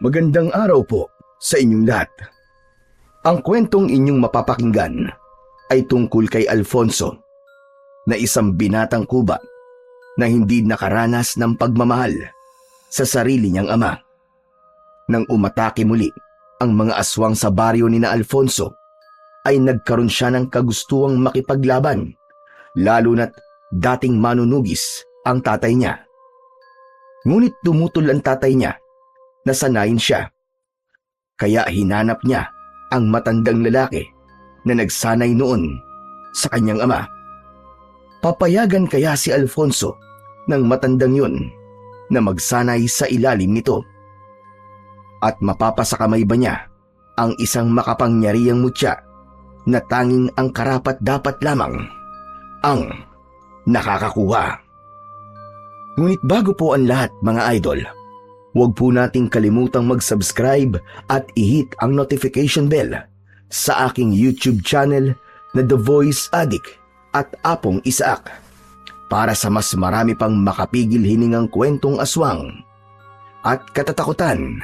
Magandang araw po sa inyong lahat. Ang kwentong inyong mapapakinggan ay tungkol kay Alfonso, na isang binatang kuba na hindi nakaranas ng pagmamahal sa sarili niyang ama. Nang umatake muli ang mga aswang sa baryo ni na Alfonso, ay nagkaroon siya ng kagustuang makipaglaban, lalo na't dating manunugis ang tatay niya. Ngunit tumutol ang tatay niya, nasanayin siya. Kaya hinanap niya ang matandang lalaki na nagsanay noon sa kanyang ama. Papayagan kaya si Alfonso ng matandang yun na magsanay sa ilalim nito? At mapapasakamay ba niya ang isang makapangyarihang mutya na tanging ang karapat-dapat lamang ang nakakakuha? Ngunit bago po ang lahat, mga idol, huwag po nating kalimutang mag-subscribe at i-hit ang notification bell sa aking YouTube channel na The Voice Addict at Apong Isaak para sa mas marami pang makapigil hiningang kwentong aswang at katatakutan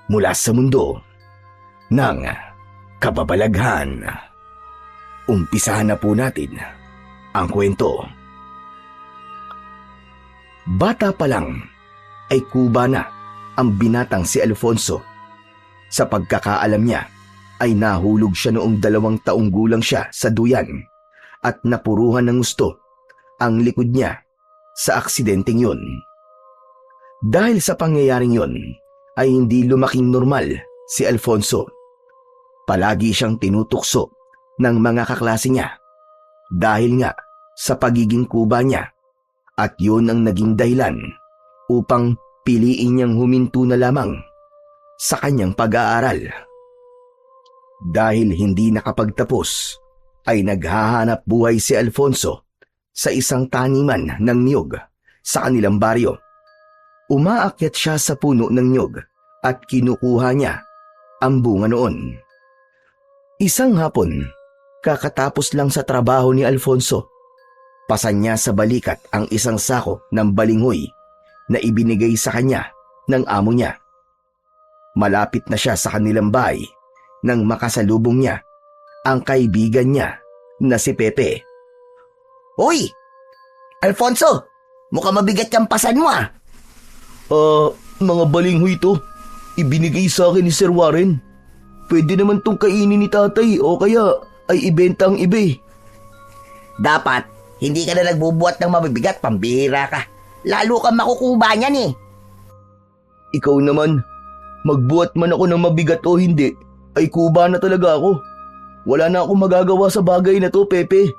mula sa mundo ng kababalaghan. Umpisahan na po natin ang kwento. Bata pa lang ay kuba na ang binatang si Alfonso. Sa pagkakaalam niya ay nahulog siya noong 2 taong gulang siya sa duyan at napuruhan ng gusto ang likod niya sa aksidenteng yun. Dahil sa pangyayaring yun ay hindi lumaking normal si Alfonso. Palagi siyang tinutukso ng mga kaklase niya dahil nga sa pagiging kuba niya, at yun ang naging dahilan upang piliin niyang huminto na lamang sa kanyang pag-aaral. Dahil hindi nakapagtapos, ay naghahanap buhay si Alfonso sa isang taniman ng niyog sa kanilang baryo. Umaakyat siya sa puno ng niyog at kinukuha niya ang bunga noon. Isang hapon, kakatapos lang sa trabaho ni Alfonso, pasan niya sa balikat ang isang sako ng balinghoy na ibinigay sa kanya ng amo niya. Malapit na siya sa kanilang bahay nang makasalubong niya ang kaibigan niya na si Pepe. Hoy! Alfonso! Mukhang mabigat yung pasan mo ah! Mga balinghoy to. Ibinigay sa akin ni Sir Warren. Pwede naman tong kainin ni tatay o kaya ay ibenta ang iba eh. Dapat, hindi ka na nagbubuhat ng mabibigat, pambihira ka. Lalo kang makukuba niyan eh. Ikaw naman, magbuhat man ako ng mabigat o hindi, ay kuba na talaga ako. Wala na akong magagawa sa bagay na to, Pepe.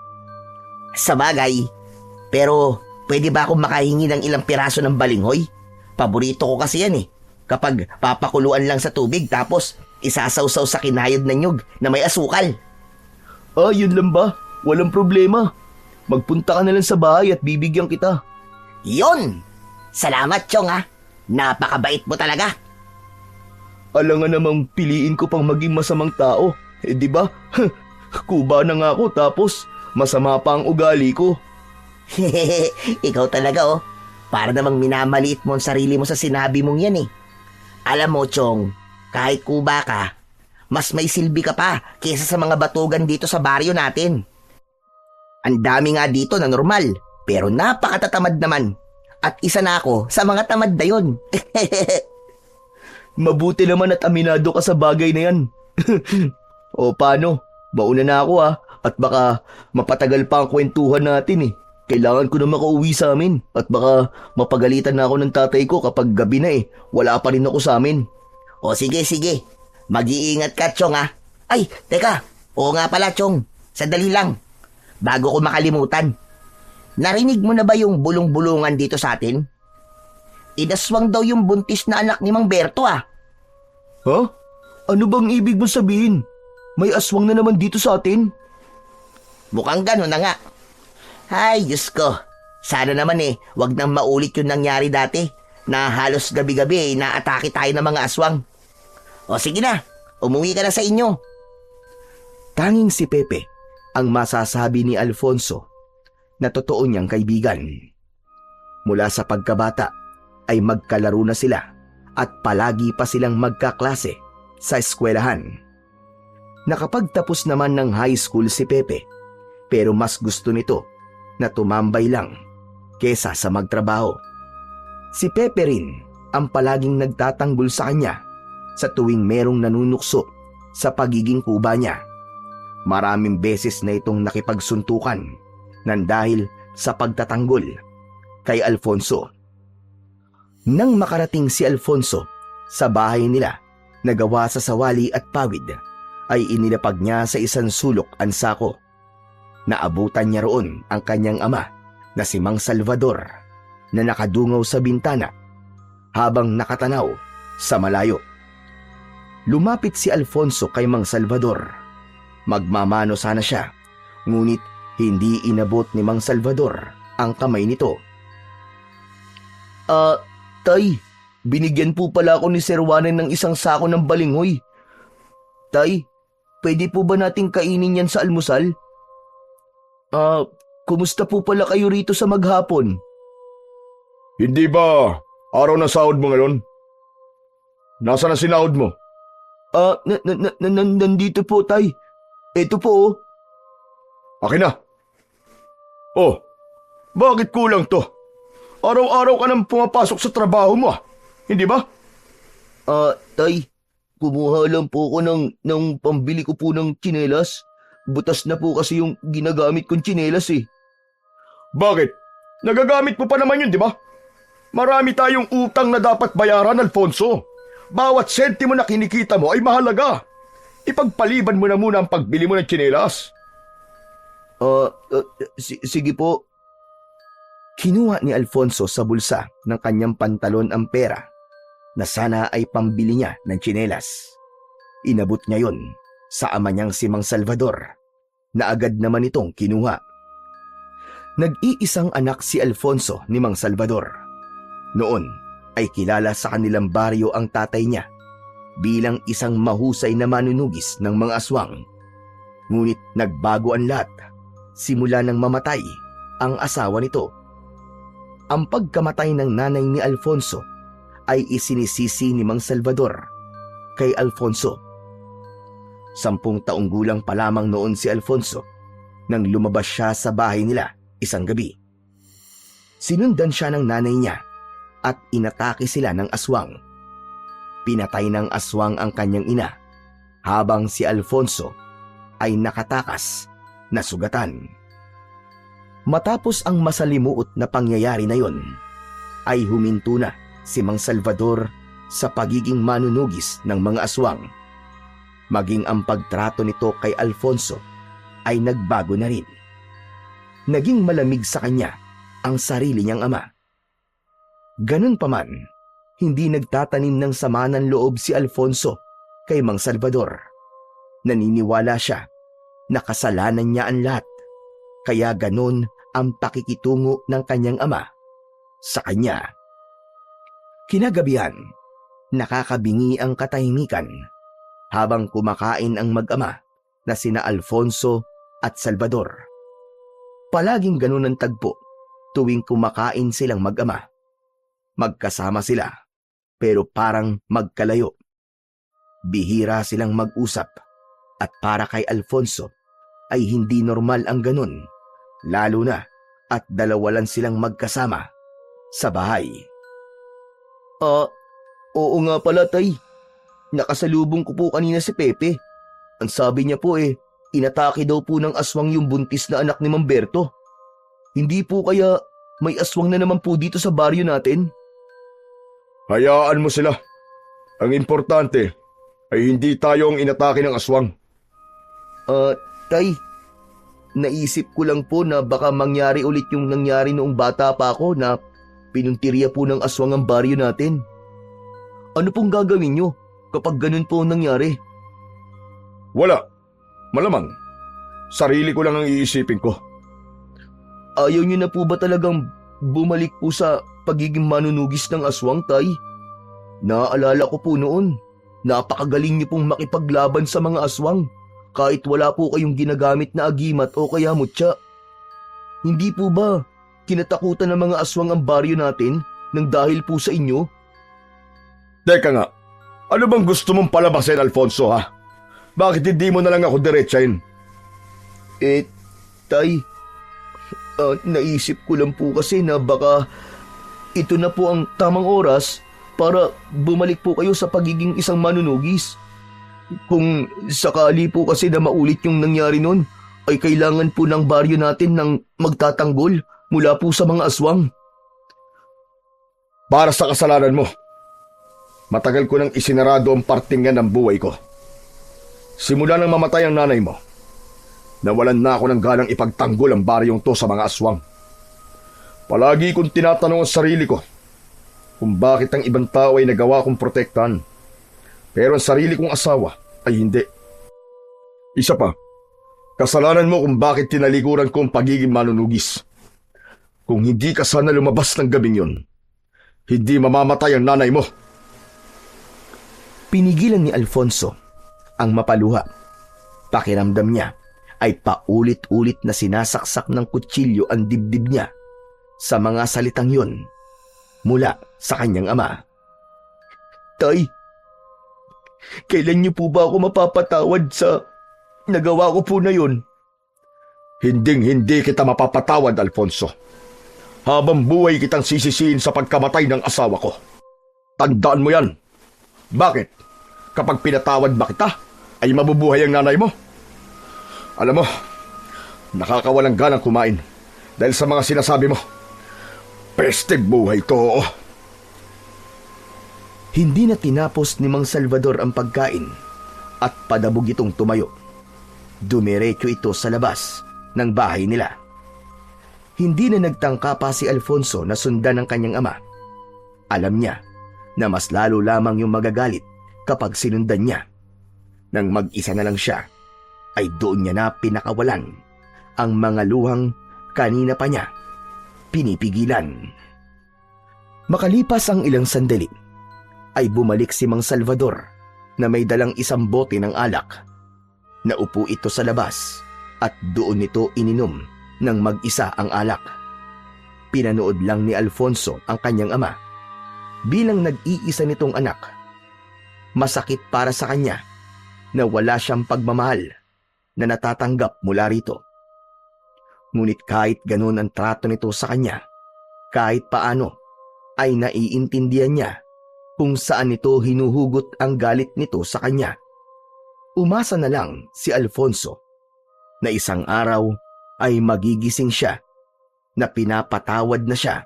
Sa bagay, pero pwede ba akong makahingi ng ilang piraso ng balinghoy? Paborito ko kasi yan eh. Kapag papakuluan lang sa tubig tapos isasawsaw sa kinayod na nyug na may asukal. Yun lang ba? Walang problema. Magpunta ka na lang sa bahay at bibigyan kita. Yon! Salamat, Chong ha. Napakabait mo talaga. Alangan namang piliin ko pang maging masamang tao. Di ba? Kuba na nga ako tapos masama pa ang ugali ko. Ikaw talaga oh. Para namang minamaliit mo ang sarili mo sa sinabi mong yan eh. Alam mo, Chong, kahit kuba ka, mas may silbi ka pa kaysa sa mga batugan dito sa baryo natin. Ang dami nga dito na normal, pero napakatatamad naman. At isa na ako sa mga tamad na yun. Mabuti naman at aminado ka sa bagay na yan. O paano? Mauna na ako at baka mapatagal pa ang kwentuhan natin eh. Kailangan ko na makauwi sa amin at baka mapagalitan na ako ng tatay ko kapag gabi na eh. Wala pa rin ako sa amin. O sige. Mag-iingat ka, Chong ha. Ay, teka. Oo nga pala, Chong. Sandali lang. Bago ko makalimutan. Narinig mo na ba yung bulong-bulungan dito sa atin? Inaswang daw yung buntis na anak ni Mang Berto ah. Ha? Ano bang ibig mo sabihin? May aswang na naman dito sa atin? Mukhang gano'n na nga. Ay, Diyos ko. Sana naman eh, wag nang maulit yung nangyari dati na halos gabi-gabi naatake tayo ng mga aswang. O sige na, umuwi ka na sa inyo. Tanging si Pepe ang masasabi ni Alfonso na totoo niyang kaibigan. Mula sa pagkabata ay magkalaro na sila at palagi pa silang magkaklase sa eskwelahan. Nakapagtapos naman ng high school si Pepe, pero mas gusto nito na tumambay lang kesa sa magtrabaho. Si Pepe rin ang palaging nagtatanggol sa kanya sa tuwing merong nanunukso sa pagiging kuba niya. Maraming beses na itong nakipagsuntukan nang dahil sa pagtatanggol kay Alfonso. Nang makarating si Alfonso sa bahay nila na gawa sa sawali at pawid, ay inilapag niya sa isang sulok ang sako. Naabutan niya roon ang kanyang ama na si Mang Salvador na nakadungaw sa bintana habang nakatanaw sa malayo. Lumapit si Alfonso kay Mang Salvador. Magmamano sana siya, ngunit hindi inabot ni Mang Salvador ang kamay nito. Tay, binigyan po pala ako ni Sir Juanen ng isang sako ng balinghoy. Tay, pwede po ba nating kainin yan sa almusal? Kumusta po pala kayo rito sa maghapon? Hindi ba araw na sahod mo ngayon? Nasaan ang sinahod mo? Nandito po, tay. Ito po, oh. Akin na. Oh, bakit kulang to? Araw-araw ka nang pumapasok sa trabaho mo, hindi ba? Tay, kumuha lang po ako ng pambili ko po ng tsinelas. Butas na po kasi yung ginagamit kong tsinelas eh. Bakit? Nagagamit mo pa naman yun, di ba? Marami tayong utang na dapat bayaran, Alfonso. Bawat sentimo na kinikita mo ay mahalaga. Ipagpaliban mo na muna ang pagbili mo ng tsinelas. Sige po. Kinuha ni Alfonso sa bulsa ng kanyang pantalon ang pera na sana ay pambili niya ng tsinelas. Inabot niya yon sa ama niyang si Mang Salvador na agad naman itong kinuha. Nag-iisang anak si Alfonso ni Mang Salvador. Noon ay kilala sa kanilang baryo ang tatay niya bilang isang mahusay na manunugis ng mga aswang. Ngunit nagbago ang lahat simula nang mamatay ang asawa nito. Ang pagkamatay ng nanay ni Alfonso ay isinisisi ni Mang Salvador kay Alfonso. 10 taong gulang pa lamang noon si Alfonso nang lumabas siya sa bahay nila isang gabi. Sinundan siya ng nanay niya at inatake sila ng aswang. Pinatay ng aswang ang kanyang ina habang si Alfonso ay nakatakas na sugatan. Matapos ang masalimuot na pangyayari na yon, ay huminto na si Mang Salvador sa pagiging manunugis ng mga aswang. Maging ang pagtrato nito kay Alfonso ay nagbago na rin. Naging malamig sa kanya ang sarili niyang ama. Ganun pa man, hindi nagtatanim ng sama ng loob si Alfonso kay Mang Salvador. Naniniwala siya na kasalanan niya ang lahat, kaya ganun ang pakikitungo ng kanyang ama sa kanya. Kinagabihan, nakakabingi ang katahimikan habang kumakain ang mag-ama na sina Alfonso at Salvador. Palaging ganun ang tagpo tuwing kumakain silang mag-ama. Magkasama sila pero parang magkalayo. Bihira silang mag-usap at para kay Alfonso ay hindi normal ang ganun, lalo na at dalawa lang silang magkasama sa bahay. Oo nga pala, tay. Nakasalubong ko po kanina si Pepe. Ang sabi niya po inatake daw po ng aswang yung buntis na anak ni Mamberto. Hindi po kaya may aswang na naman po dito sa baryo natin? Hayaan mo sila. Ang importante ay hindi tayo ang inatake ng aswang. Tay, naisip ko lang po na baka mangyari ulit yung nangyari noong bata pa ako na pinuntirya po ng aswang ang baryo natin. Ano pong gagawin nyo kapag ganun po ang nangyari? Wala. Malamang. Sarili ko lang ang iisipin ko. Ayaw nyo na po ba talagang bumalik po sa pagiging manunugis ng aswang, tay? Naaalala ko po noon, napakagaling niyo pong makipaglaban sa mga aswang kahit wala po kayong ginagamit na agimat o kaya mutya. Hindi po ba kinatakutan ng mga aswang ang baryo natin nang dahil po sa inyo? Teka nga, ano bang gusto mong palabasin, Alfonso, ha? Bakit hindi mo na lang ako diretsahin? Tay, naisip ko lang po kasi na baka ito na po ang tamang oras para bumalik po kayo sa pagiging isang manunugis. Kung sakali po kasi na maulit yung nangyari nun, ay kailangan po ng baryo natin ng magtatanggol mula po sa mga aswang. Para sa kasalanan mo, matagal ko nang isinarado ang partingan ng buhay ko. Simula nang mamatay ang nanay mo, nawalan na ako ng ganang ipagtanggol ang baryong to sa mga aswang. Palagi kong tinatanong ang sarili ko kung bakit ang ibang tao ay nagawa kong protektahan, pero ang sarili kong asawa ay hindi. Isa pa, kasalanan mo kung bakit tinalikuran ko ang pagiging manunugis. Kung hindi ka sana lumabas ng gabing yun, hindi mamamatay ang nanay mo. Pinigilan ni Alfonso ang mapaluha. Pakiramdam niya ay paulit-ulit na sinasaksak ng kutsilyo ang dibdib niya sa mga salitang yun mula sa kanyang ama. Tay, kailan niyo po ba ako mapapatawad sa nagawa ko po na yun? Hinding-hindi kita mapapatawad, Alfonso. Habang buhay kitang sisisihin sa pagkamatay ng asawa ko. Tandaan mo yan. Bakit? Kapag pinatawad ba kita, ay mabubuhay ang nanay mo? Alam mo, nakakawalang ganang kumain dahil sa mga sinasabi mo. Peste buhay to. Hindi na tinapos ni Mang Salvador ang pagkain at padabog itong tumayo. Dumiretso ito sa labas ng bahay nila. Hindi na nagtangka pa si Alfonso na sundan ng kanyang ama. Alam niya na mas lalo lamang yung magagalit kapag sinundan niya. Nang mag-isa na lang siya, ay doon niya na pinakawalan ang mga luhang kanina pa niya pinipigilan. Makalipas ang ilang sandali, ay bumalik si Mang Salvador na may dalang isang bote ng alak. Naupo ito sa labas at doon nito ininom ng mag-isa ang alak. Pinanood lang ni Alfonso ang kanyang ama. Bilang nag-iisa nitong anak, masakit para sa kanya na wala siyang pagmamahal na natatanggap mula rito. Ngunit kahit ganun ang trato nito sa kanya, kahit paano ay naiintindihan niya kung saan nito hinuhugot ang galit nito sa kanya. Umasa na lang si Alfonso na isang araw ay magigising siya na pinapatawad na siya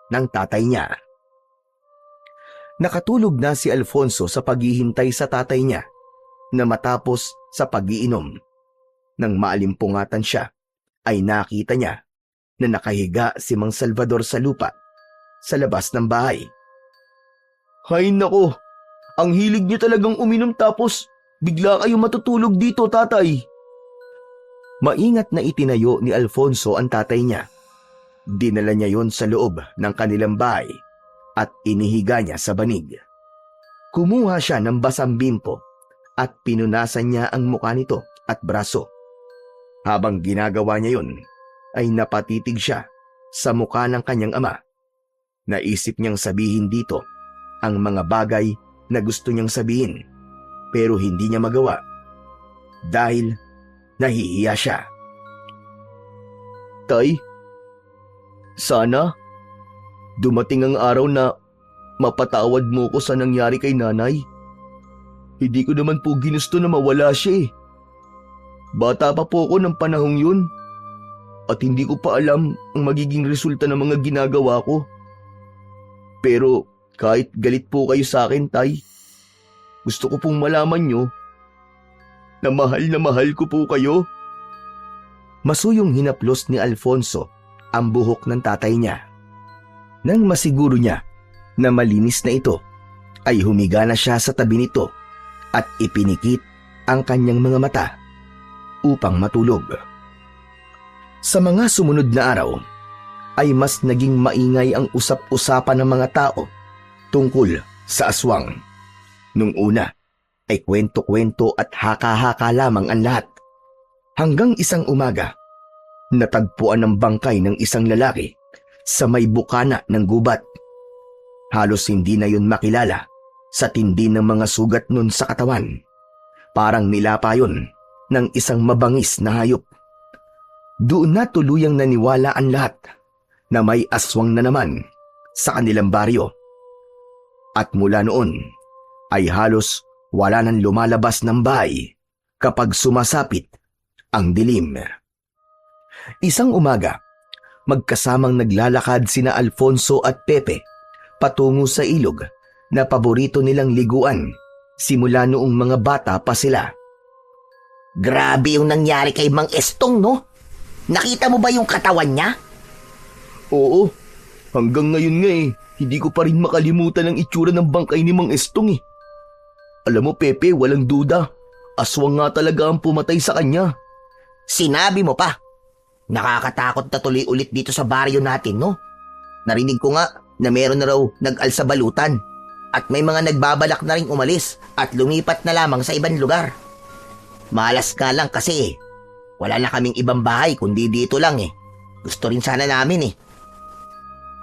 ng tatay niya. Nakatulog na si Alfonso sa paghihintay sa tatay niya na matapos sa pag-iinom. Nang maalimpungatan siya, ay nakita niya na nakahiga si Mang Salvador sa lupa sa labas ng bahay. Hay nako, ang hilig niyo talagang uminom tapos bigla kayo matutulog dito, tatay. Maingat na itinayo ni Alfonso ang tatay niya. Dinala niya yon sa loob ng kanilang bahay at inihiga niya sa banig. Kumuha siya ng basang bimpo at pinunasan niya ang mukha nito at braso. Habang ginagawa niya yon, ay napatitig siya sa mukha ng kanyang ama. Naisip niyang sabihin dito ang mga bagay na gusto niyang sabihin, pero hindi niya magawa dahil nahihiya siya. Tay, sana dumating ang araw na mapatawad mo ko sa nangyari kay nanay. Hindi ko naman po ginusto na mawala siya eh. Bata pa po ako ng panahong yun at hindi ko pa alam ang magiging resulta ng mga ginagawa ko. Pero kahit galit po kayo sa akin, tay, gusto ko pong malaman nyo na mahal ko po kayo. Masuyong hinaplos ni Alfonso ang buhok ng tatay niya. Nang masiguro niya na malinis na ito, ay humiga na siya sa tabi nito at ipinikit ang kanyang mga mata upang matulog. Sa mga sumunod na araw, ay mas naging maingay ang usap-usapan ng mga tao tungkol sa aswang. Nung una, ay kwento-kwento at haka-haka lamang ang lahat. Hanggang isang umaga, natagpuan ng bangkay ng isang lalaki sa may bukana ng gubat. Halos hindi na yun makilala Sa tindi ng mga sugat nun sa katawan, parang nilapa yun ng isang mabangis na hayop. Doon na tuluyang naniwala ang lahat na may aswang na naman sa kanilang baryo. At mula noon ay halos wala nang lumalabas ng bahay kapag sumasapit ang dilim. Isang umaga, magkasamang naglalakad sina Alfonso at Pepe patungo sa ilog na paborito nilang liguan simula noong mga bata pa sila. Grabe yung nangyari kay Mang Estong, no? Nakita mo ba yung katawan niya? Oo, hanggang ngayon nga hindi ko pa rin makalimutan ang itsura ng bangkay ni Mang Estong. Alam mo Pepe, walang duda, aswang nga talaga ang pumatay sa kanya. Sinabi mo pa. Nakakatakot na tuloy ulit dito sa baryo natin, no? Narinig ko nga na meron na raw nag-alsa balutan at may mga nagbabalak na rin umalis at lumipat na lamang sa ibang lugar. Malas nga lang kasi wala na kaming ibang bahay kundi dito lang. Gusto rin sana namin.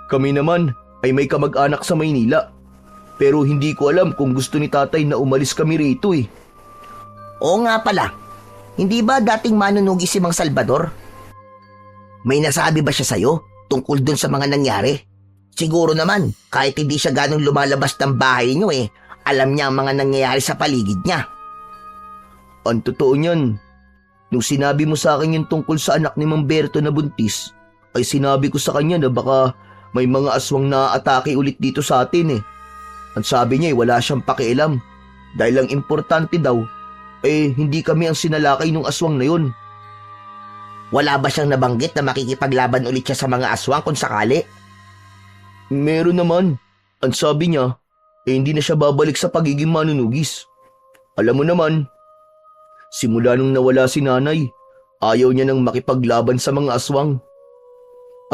Kami naman ay may kamag-anak sa Maynila, pero hindi ko alam kung gusto ni tatay na umalis kami rito. Oo nga pala, hindi ba dating manunugi si Mang Salvador? May nasabi ba siya sa'yo tungkol dun sa mga nangyari? Siguro naman, kahit hindi siya ganong lumalabas ng bahay niyo alam niya ang mga nangyayari sa paligid niya. Ang totoo niyan, nung sinabi mo sa akin yung tungkol sa anak ni Mang Berto na buntis, ay sinabi ko sa kanya na baka may mga aswang na atake ulit dito sa atin. Ang sabi niya wala siyang pakialam dahil ang importante daw hindi kami ang sinalakay ng aswang na yun. Wala ba siyang nabanggit na makikipaglaban ulit siya sa mga aswang kung sakali? Meron naman. Ang sabi niya, hindi na siya babalik sa pagiging manunugis. Alam mo naman, simula nung nawala si nanay, ayaw niya nang makipaglaban sa mga aswang.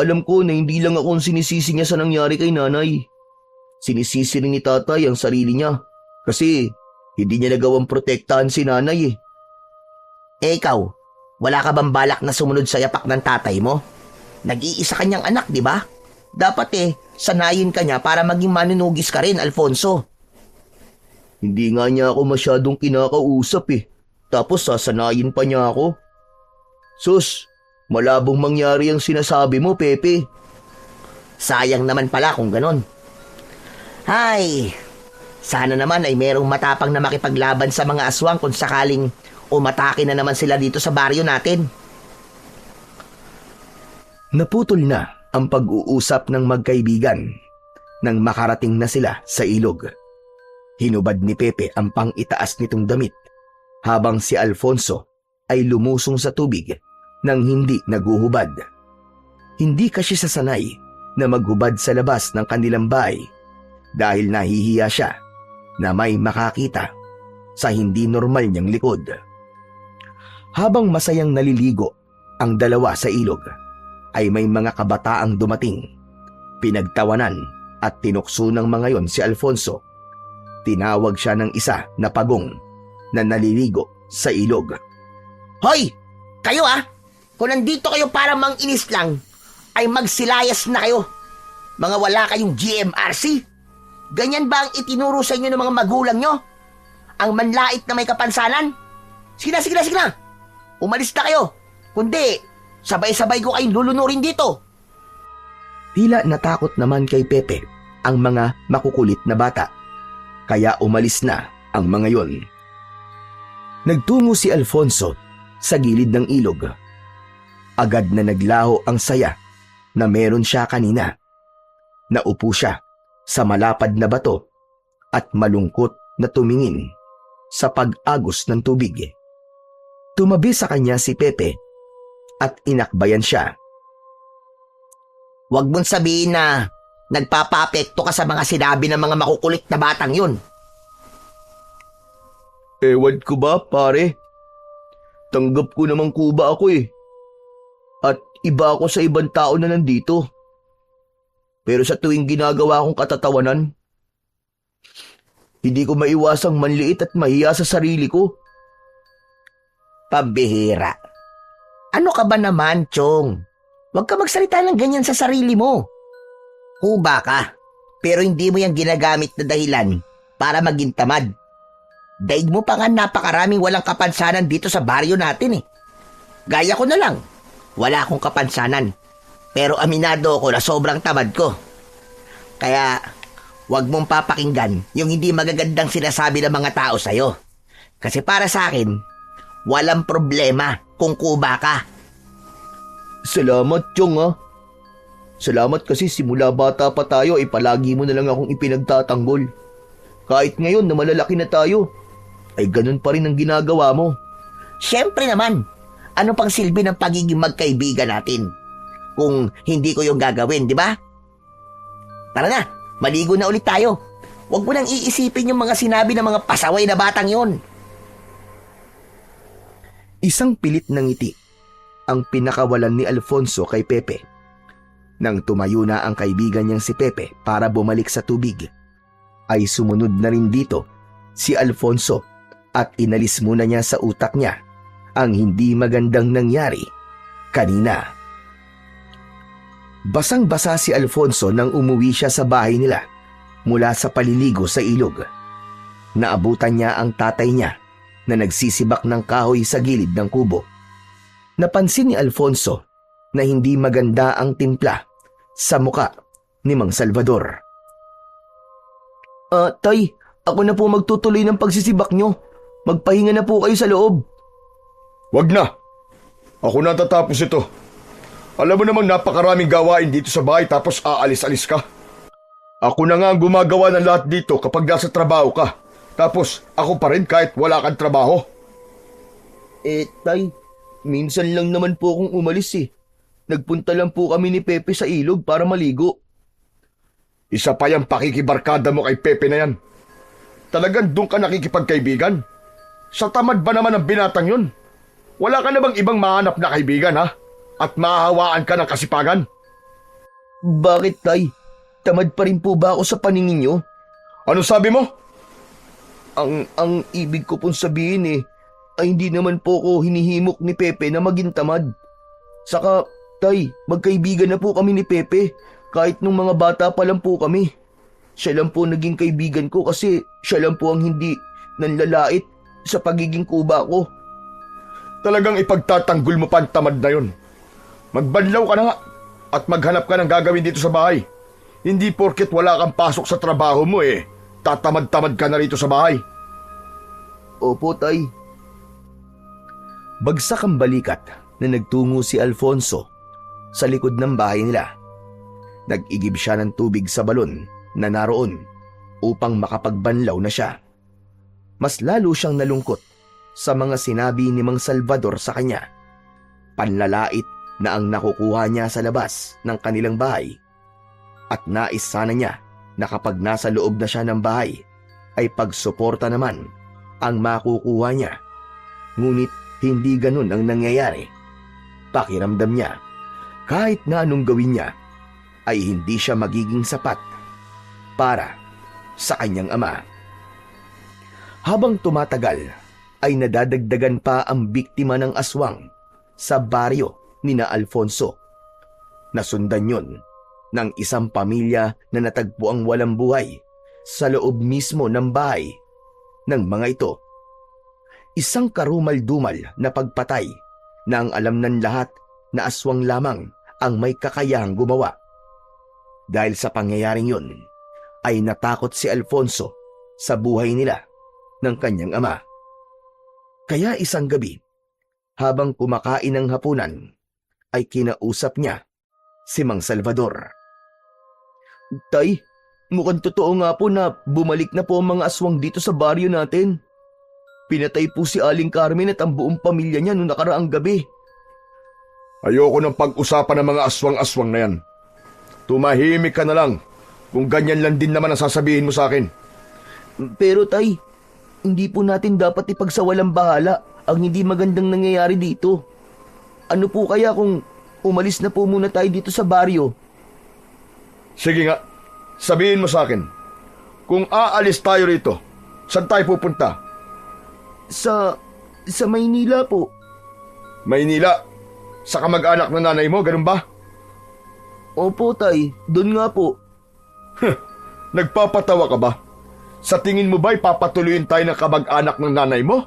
Alam ko na hindi lang ako ang sinisisi niya sa nangyari kay nanay. Sinisisi rin ni tatay ang sarili niya kasi hindi niya nagawang protektahan si nanay. Ikaw, wala ka bang balak na sumunod sa yapak ng tatay mo? Nag-iisa kanyang anak, di ba? Dapat sanayin ka niya para maging manunugis ka rin, Alfonso. Hindi nga niya ako masyadong kinakausap Tapos sasanayin pa niya ako. Sus, malabong mangyari ang sinasabi mo, Pepe. Sayang naman pala kung ganon. Ay, sana naman ay merong matapang na makipaglaban sa mga aswang kung sakaling umatake na naman sila dito sa baryo natin. Naputol na ang pag-uusap ng magkaibigan nang makarating na sila sa ilog. Hinubad ni Pepe ang pang-itaas nitong damit habang si Alfonso ay lumusong sa tubig nang hindi naguhubad. Hindi kasi sasanay na maghubad sa labas ng kanilang bahay dahil nahihiya siya na may makakita sa hindi normal niyang likod. Habang masayang naliligo ang dalawa sa ilog, ay may mga kabataang dumating. Pinagtawanan at tinukso ng mga yon si Alfonso. Tinawag siya ng isa na pagong na naliligo sa ilog. Hoy! Kayo Kung nandito kayo para mang-inis lang, ay magsilayas na kayo. Mga wala kayong GMRC. Ganyan ba ang itinuro sa inyo ng mga magulang nyo? Ang manlait na may kapansanan? Sige na. Umalis na kayo. Kundi, sabay-sabay ko kayong lulunurin dito. Tila natakot naman kay Pepe ang mga makukulit na bata, kaya umalis na ang mga yon. Nagtungo si Alfonso sa gilid ng ilog. Agad na naglaho ang saya na meron siya kanina. Naupo siya sa malapad na bato at malungkot na tumingin sa pag-agos ng tubig. Tumabi sa kanya si Pepe at inakbayan siya. Huwag mong sabihin na nagpapa-apekto ka sa mga sinabi ng mga makukulit na batang yun. Ewan ko ba, pare? Tanggap ko namang kuba ako At iba ako sa ibang tao na nandito. Pero sa tuwing ginagawa kong katatawanan, hindi ko maiwasang manliit at mahiya sa sarili ko. Pambihira. Ano ka ba naman, Chong? Huwag ka magsalita ng ganyan sa sarili mo. Kuba ka, pero hindi mo yung ginagamit na dahilan para maging tamad. Daig mo pa nga napakaraming walang kapansanan dito sa baryo natin eh. Gaya ko na lang, wala akong kapansanan. Pero aminado ako na sobrang tamad ko. Kaya, wag mong papakinggan yung hindi magagandang sinasabi ng mga tao sa'yo. Kasi para sa akin, walang problema kung kuba ka. Salamat, Chong ha. Salamat kasi simula bata pa tayo ay palagi mo na lang akong ipinagtatanggol. Kahit ngayon na malalaki na tayo, ay ganun pa rin ang ginagawa mo. Siyempre naman, ano pang silbi ng pagiging magkaibigan natin? Kung hindi ko yung gagawin, di ba? Tara na, maligo na ulit tayo. Huwag mo nang iisipin yung mga sinabi ng mga pasaway na batang yon. Isang pilit na ngiti ang pinakawalan ni Alfonso kay Pepe. Nang tumayo na ang kaibigan niyang si Pepe para bumalik sa tubig, ay sumunod na rin dito si Alfonso at inalis muna niya sa utak niya ang hindi magandang nangyari kanina. Basang-basa si Alfonso nang umuwi siya sa bahay nila mula sa paliligo sa ilog. Naabutan niya ang tatay niya na nagsisibak ng kahoy sa gilid ng kubo. Napansin ni Alfonso na hindi maganda ang timpla sa muka ni Mang Salvador. Tay, ako na po magtutuloy ng pagsisibak nyo. Magpahinga na po kayo sa loob. Wag na. Ako na tatapos ito. Alam mo namang napakaraming gawain dito sa bahay tapos aalis-alis ka. Ako na nga ang gumagawa ng lahat dito kapag nasa trabaho ka. Tapos ako pa rin kahit wala kang trabaho. Tay, minsan lang naman po akong umalis eh. Nagpunta lang po kami ni Pepe sa ilog para maligo. Isa pa yung pakikibarkada mo kay Pepe na yan. Talagang doon ka nakikipagkaibigan? Sa tamad ba naman ang binatang yun? Wala ka na bang ibang mahanap na kaibigan ha? At mahahawaan ka ng kasipagan? Bakit, Tay? Tamad pa rin po ba ako sa paningin nyo? Ano sabi mo? Ang ibig ko pong sabihin ay hindi naman po ko hinihimok ni Pepe na maging tamad. Saka, Tay, magkaibigan na po kami ni Pepe kahit nung mga bata pa lang po kami. Siya lang po naging kaibigan ko kasi siya lang po ang hindi nanlalait sa pagiging kuba ko. Talagang ipagtatanggol mo pa ang tamad na yun. Magbanlaw ka na nga at maghanap ka ng gagawin dito sa bahay. Hindi porket wala kang pasok sa trabaho mo tatamad-tamad ka na rito sa bahay. Opo, Tay. Bagsak ang balikat na nagtungo si Alfonso sa likod ng bahay nila. Nag-igib siya ng tubig sa balon na naroon upang makapagbanlaw na siya. Mas lalo siyang nalungkot sa mga sinabi ni Mang Salvador sa kanya. Panlalait na ang nakukuha niya sa labas ng kanilang bahay. At nais sana niya na kapag nasa loob na siya ng bahay ay pagsuporta naman ang makukuha niya. Ngunit hindi ganun ang nangyayari. Pakiramdam niya, kahit na anong gawin niya, ay hindi siya magiging sapat para sa kanyang ama. Habang tumatagal, ay nadadagdagan pa ang biktima ng aswang sa baryo ni na Alfonso. Nasundan yun ng isang pamilya na natagpo ang walang buhay sa loob mismo ng bahay ng mga ito. Isang karumal-dumal na pagpatay na ang alam ng lahat na aswang lamang ang may kakayahang gumawa. Dahil sa pangyayaring yun, ay natakot si Alfonso sa buhay nila ng kanyang ama. Kaya isang gabi, habang kumakain ng hapunan, ay kinausap niya si Mang Salvador. Tay, mukhang totoo nga po na bumalik na po ang mga aswang dito sa baryo natin. Pinatay po si Aling Carmen at ang buong pamilya niya noong nakaraang gabi. Ayoko ng pag-usapan ng mga aswang-aswang na yan. Tumahimik ka na lang kung ganyan lang din naman ang sasabihin mo sa akin. Pero Tay, hindi po natin dapat ipagsawalang bahala ang hindi magandang nangyayari dito. Ano po kaya kung umalis na po muna tayo dito sa baryo? Sige nga, sabihin mo sa akin. Kung aalis tayo rito, saan tayo pupunta? Sa Maynila po. Maynila? Sa kamag-anak ng nanay mo, ganun ba? Opo, Tay. Doon nga po. Nagpapatawa ka ba? Sa tingin mo ba'y papatuloyin tayo ng kamag-anak ng nanay mo?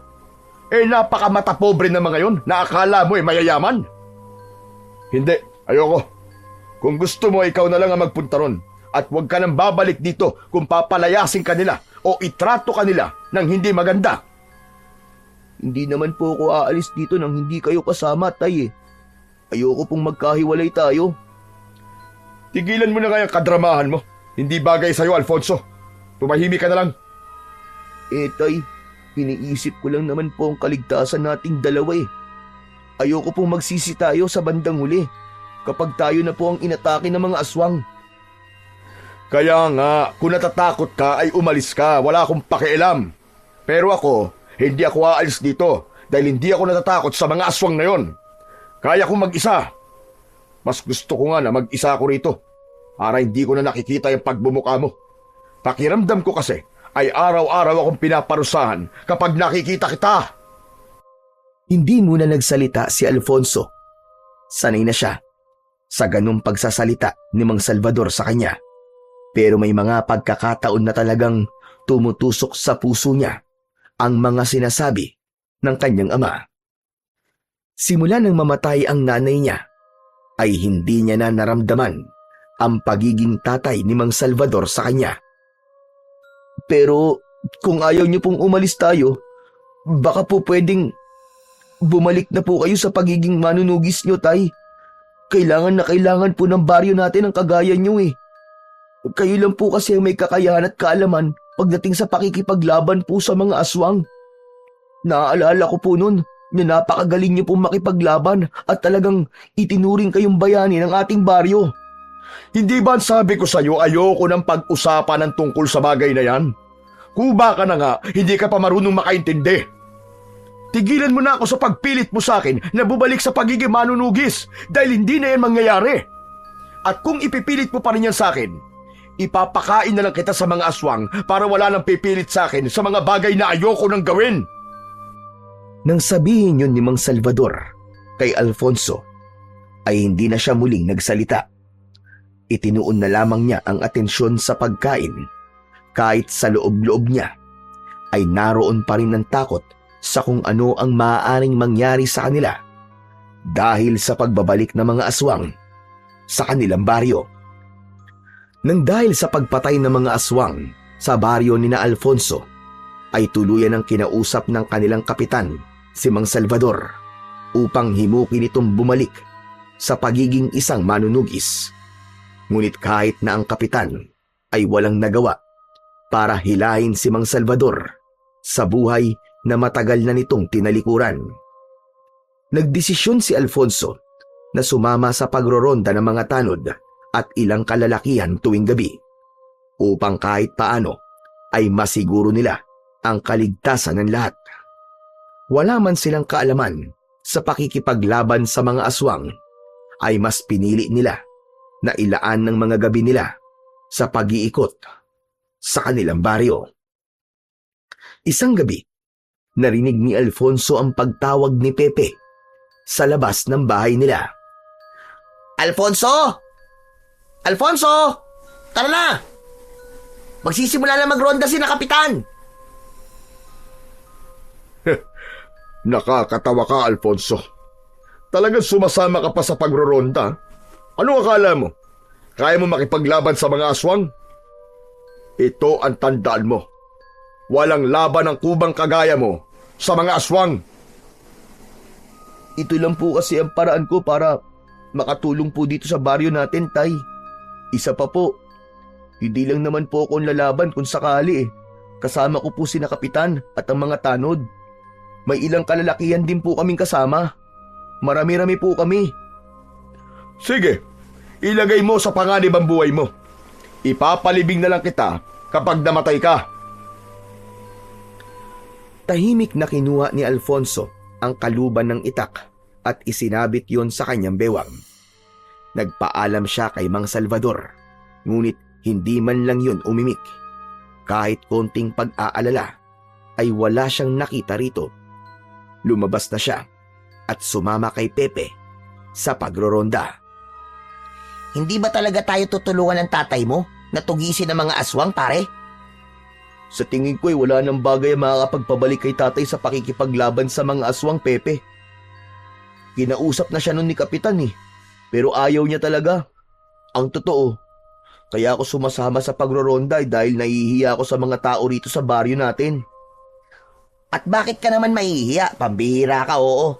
Napakamata pobre na mga yon na akala mo mayayaman. Hindi, ayoko. Kung gusto mo, ikaw na lang ang magpunta ron. At huwag ka nang babalik dito kung papalayasin ka nila o itrato ka nila ng hindi maganda. Hindi naman po ako aalis dito nang hindi kayo kasama, tay eh. Ayoko pong magkahiwalay tayo. Tigilan mo na kaya kadramahan mo. Hindi bagay sa'yo, Alfonso. Tumahimik ka na lang. Tay, iniisip ko lang naman po ang kaligtasan nating dalawa eh. Ayoko pong magsisi tayo sa bandang huli kapag tayo na po ang inatake ng mga aswang. Kaya nga, kung natatakot ka ay umalis ka. Wala akong pakialam. Pero ako, hindi ako aalis dito dahil hindi ako natatakot sa mga aswang na yon. Kaya kong mag-isa. Mas gusto ko nga na mag-isa ako rito para hindi ko na nakikita yung pagbumuka mo. Pakiramdam ko kasi ay araw-araw akong pinaparusahan kapag nakikita kita. Hindi muna nagsalita si Alfonso. Sanay na siya sa ganung pagsasalita ni Mang Salvador sa kanya. Pero may mga pagkakataon na talagang tumutusok sa puso niya ang mga sinasabi ng kanyang ama. Simula nang mamatay ang nanay niya, ay hindi niya na naramdaman ang pagiging tatay ni Mang Salvador sa kanya. Pero kung ayaw niyo pong umalis tayo, baka po pwedeng bumalik na po kayo sa pagiging manunugis niyo, tay. Kailangan na kailangan po ng baryo natin ang kagaya niyo eh. Kayo lang po kasi ang may kakayahan at kaalaman pagdating sa pakikipaglaban po sa mga aswang. Naaalala ko po noon na napakagaling niyo pong makipaglaban at talagang itinuring kayong bayani ng ating baryo. Hindi ba sabi ko sa'yo ayoko ng pag-usapan ng tungkol sa bagay na yan? Kuba ka na nga, hindi ka pa marunong makaintindi. Tigilan mo na ako sa pagpilit mo sa akin na bubalik sa pagiging manunugis dahil hindi na yan mangyayari. At kung ipipilit mo pa rin yan sa akin, ipapakain na lang kita sa mga aswang para wala nang pipilit sa akin sa mga bagay na ayoko nang gawin. Nang sabihin yun ni Mang Salvador kay Alfonso, ay hindi na siya muling nagsalita. Itinuon na lamang niya ang atensyon sa pagkain. Kahit sa loob-loob niya, ay naroon pa rin ng takot sa kung ano ang maaaring mangyari sa kanila dahil sa pagbabalik ng mga aswang sa kanilang baryo. Nang dahil sa pagpatay ng mga aswang sa baryo ni na Alfonso, ay tuluyan ang kinausap ng kanilang kapitan, si Mang Salvador, upang himukin itong bumalik sa pagiging isang manunugis. Ngunit kahit na ang kapitan ay walang nagawa para hilahin si Mang Salvador sa buhay na matagal na nitong tinalikuran. Nagdesisyon si Alfonso na sumama sa pagroronda ng mga tanod at ilang kalalakihan tuwing gabi upang kahit paano ay masiguro nila ang kaligtasan ng lahat. Wala man silang kaalaman sa pakikipaglaban sa mga aswang, ay mas pinili nila na ilaan ng mga gabi nila sa pag-iikot sa kanilang baryo. Isang gabi, narinig ni Alfonso ang pagtawag ni Pepe sa labas ng bahay nila. Alfonso! Alfonso! Tara na! Magsisimula na magronda si na kapitan! Nakakatawa ka, Alfonso. Talagang sumasama ka pa sa pagroronda. Ano akala mo? Kaya mo makipaglaban sa mga aswang? Ito ang tandaan mo. Walang laban ang kubang kagaya mo sa mga aswang. Ito lang po kasi ang paraan ko para makatulong po dito sa baryo natin, tay. Isa pa po, hindi lang naman po ako lalaban kung sakali eh. Kasama ko po si na kapitan at ang mga tanod. May ilang kalalakihan din po kaming kasama. Marami-rami po kami. Sige, ilagay mo sa panganib ang buhay mo. Ipapalibing na lang kita kapag namatay ka. Tahimik na kinuha ni Alfonso ang kaluban ng itak at isinabit yon sa kanyang bewang. Nagpaalam siya kay Mang Salvador, ngunit hindi man lang yun umimik. Kahit konting pag-aalala ay wala siyang nakita rito. Lumabas na siya at sumama kay Pepe sa pagroronda. Hindi ba talaga tayo tutulungan ng tatay mo na tugisin ang mga aswang, pare? Sa tingin ko wala nang bagay ang makakapagpabalik kay tatay sa pakikipaglaban sa mga aswang, Pepe. Kinausap na siya nun ni Kapitan pero ayaw niya talaga. Ang totoo, kaya ako sumasama sa pagroronda dahil nahihiya ako sa mga tao rito sa baryo natin. At bakit ka naman mahihiya? Pambihira ka, oo.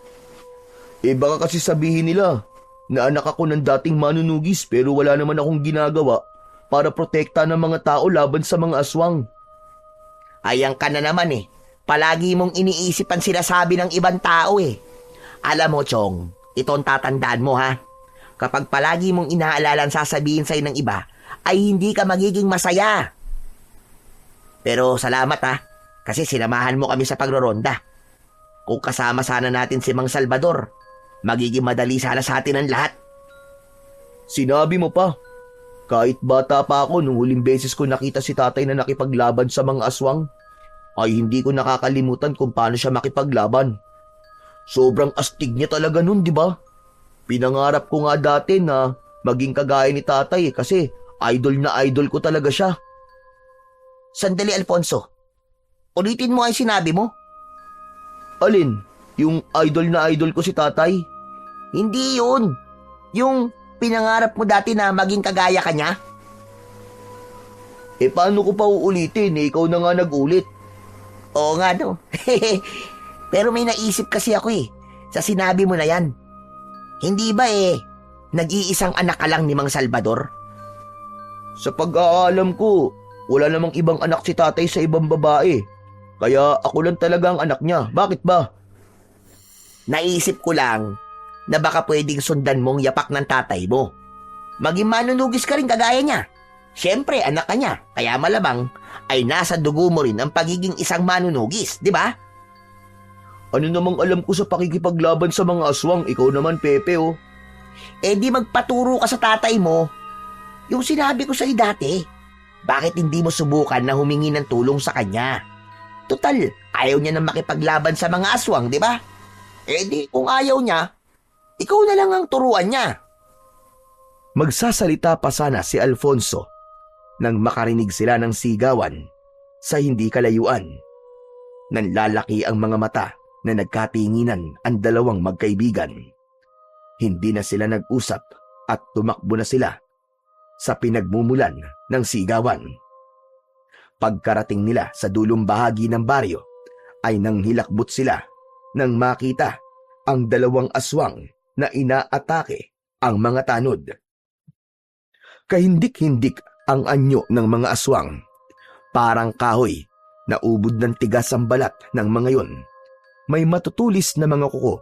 Baka kasi sabihin nila na anak ako ng dating manunugis pero wala naman akong ginagawa para protekta ng mga tao laban sa mga aswang. Ayan ka na naman Palagi mong iniisip ang sinasabi ng ibang tao Alam mo, Chong, ito ang tatandaan mo ha. Kapag palagi mong inaalala ang sasabihin sa'yo ng iba, ay hindi ka magiging masaya. Pero salamat kasi sinamahan mo kami sa pagroronda. Kung kasama sana natin si Mang Salvador, magiging madali sana sa atin ang lahat. Sinabi mo pa, kahit bata pa ako nung huling beses ko nakita si tatay na nakipaglaban sa mga aswang, ay hindi ko nakakalimutan kung paano siya makipaglaban. Sobrang astig niya talaga nun, di ba? Pinangarap ko nga dati na maging kagaya ni tatay kasi idol na idol ko talaga siya. Sandali, Alfonso. Ulitin mo ay sinabi mo. Alin? Yung idol na idol ko si tatay? Hindi yun. Yung pinangarap mo dati na maging kagaya ka niya. Paano ko pa uulitin? Ikaw na nga nag-ulit. Oo nga no. Pero may naisip kasi ako sa sinabi mo na yan. Hindi ba nag-iisang anak ka lang ni Mang Salvador? Sa pag-aalam ko, wala namang ibang anak si tatay sa ibang babae. Kaya ako lang talaga ang anak niya. Bakit ba? Naisip ko lang na baka pwedeng sundan mong yapak ng tatay mo. Maging manunugis ka rin kagaya niya. Siyempre, anak ka niya. Kaya malamang ay nasa dugo mo rin ang pagiging isang manunugis, di ba? Ano namang alam ko sa pakikipaglaban sa mga aswang? Ikaw naman, Pepe, Di magpaturo ka sa tatay mo. Yung sinabi ko sa'yo dati, bakit hindi mo subukan na humingi ng tulong sa kanya? Total, ayaw niya na makipaglaban sa mga aswang, di ba? Di kung ayaw niya, ikaw na lang ang turuan niya. Magsasalita pa sana si Alfonso nang makarinig sila ng sigawan sa hindi kalayuan. Nanlalaki ang mga mata na nagkatinginan ang dalawang magkaibigan. Hindi na sila nag-usap at tumakbo na sila sa pinagmumulan ng sigawan. Pagkarating nila sa dulong bahagi ng baryo ay nanghilakbot sila nang makita ang dalawang aswang na inaatake ang mga tanod. Kahindik-hindik ang anyo ng mga aswang. Parang kahoy na ubod ng tigas ang balat ng mga yon. May matutulis na mga kuko,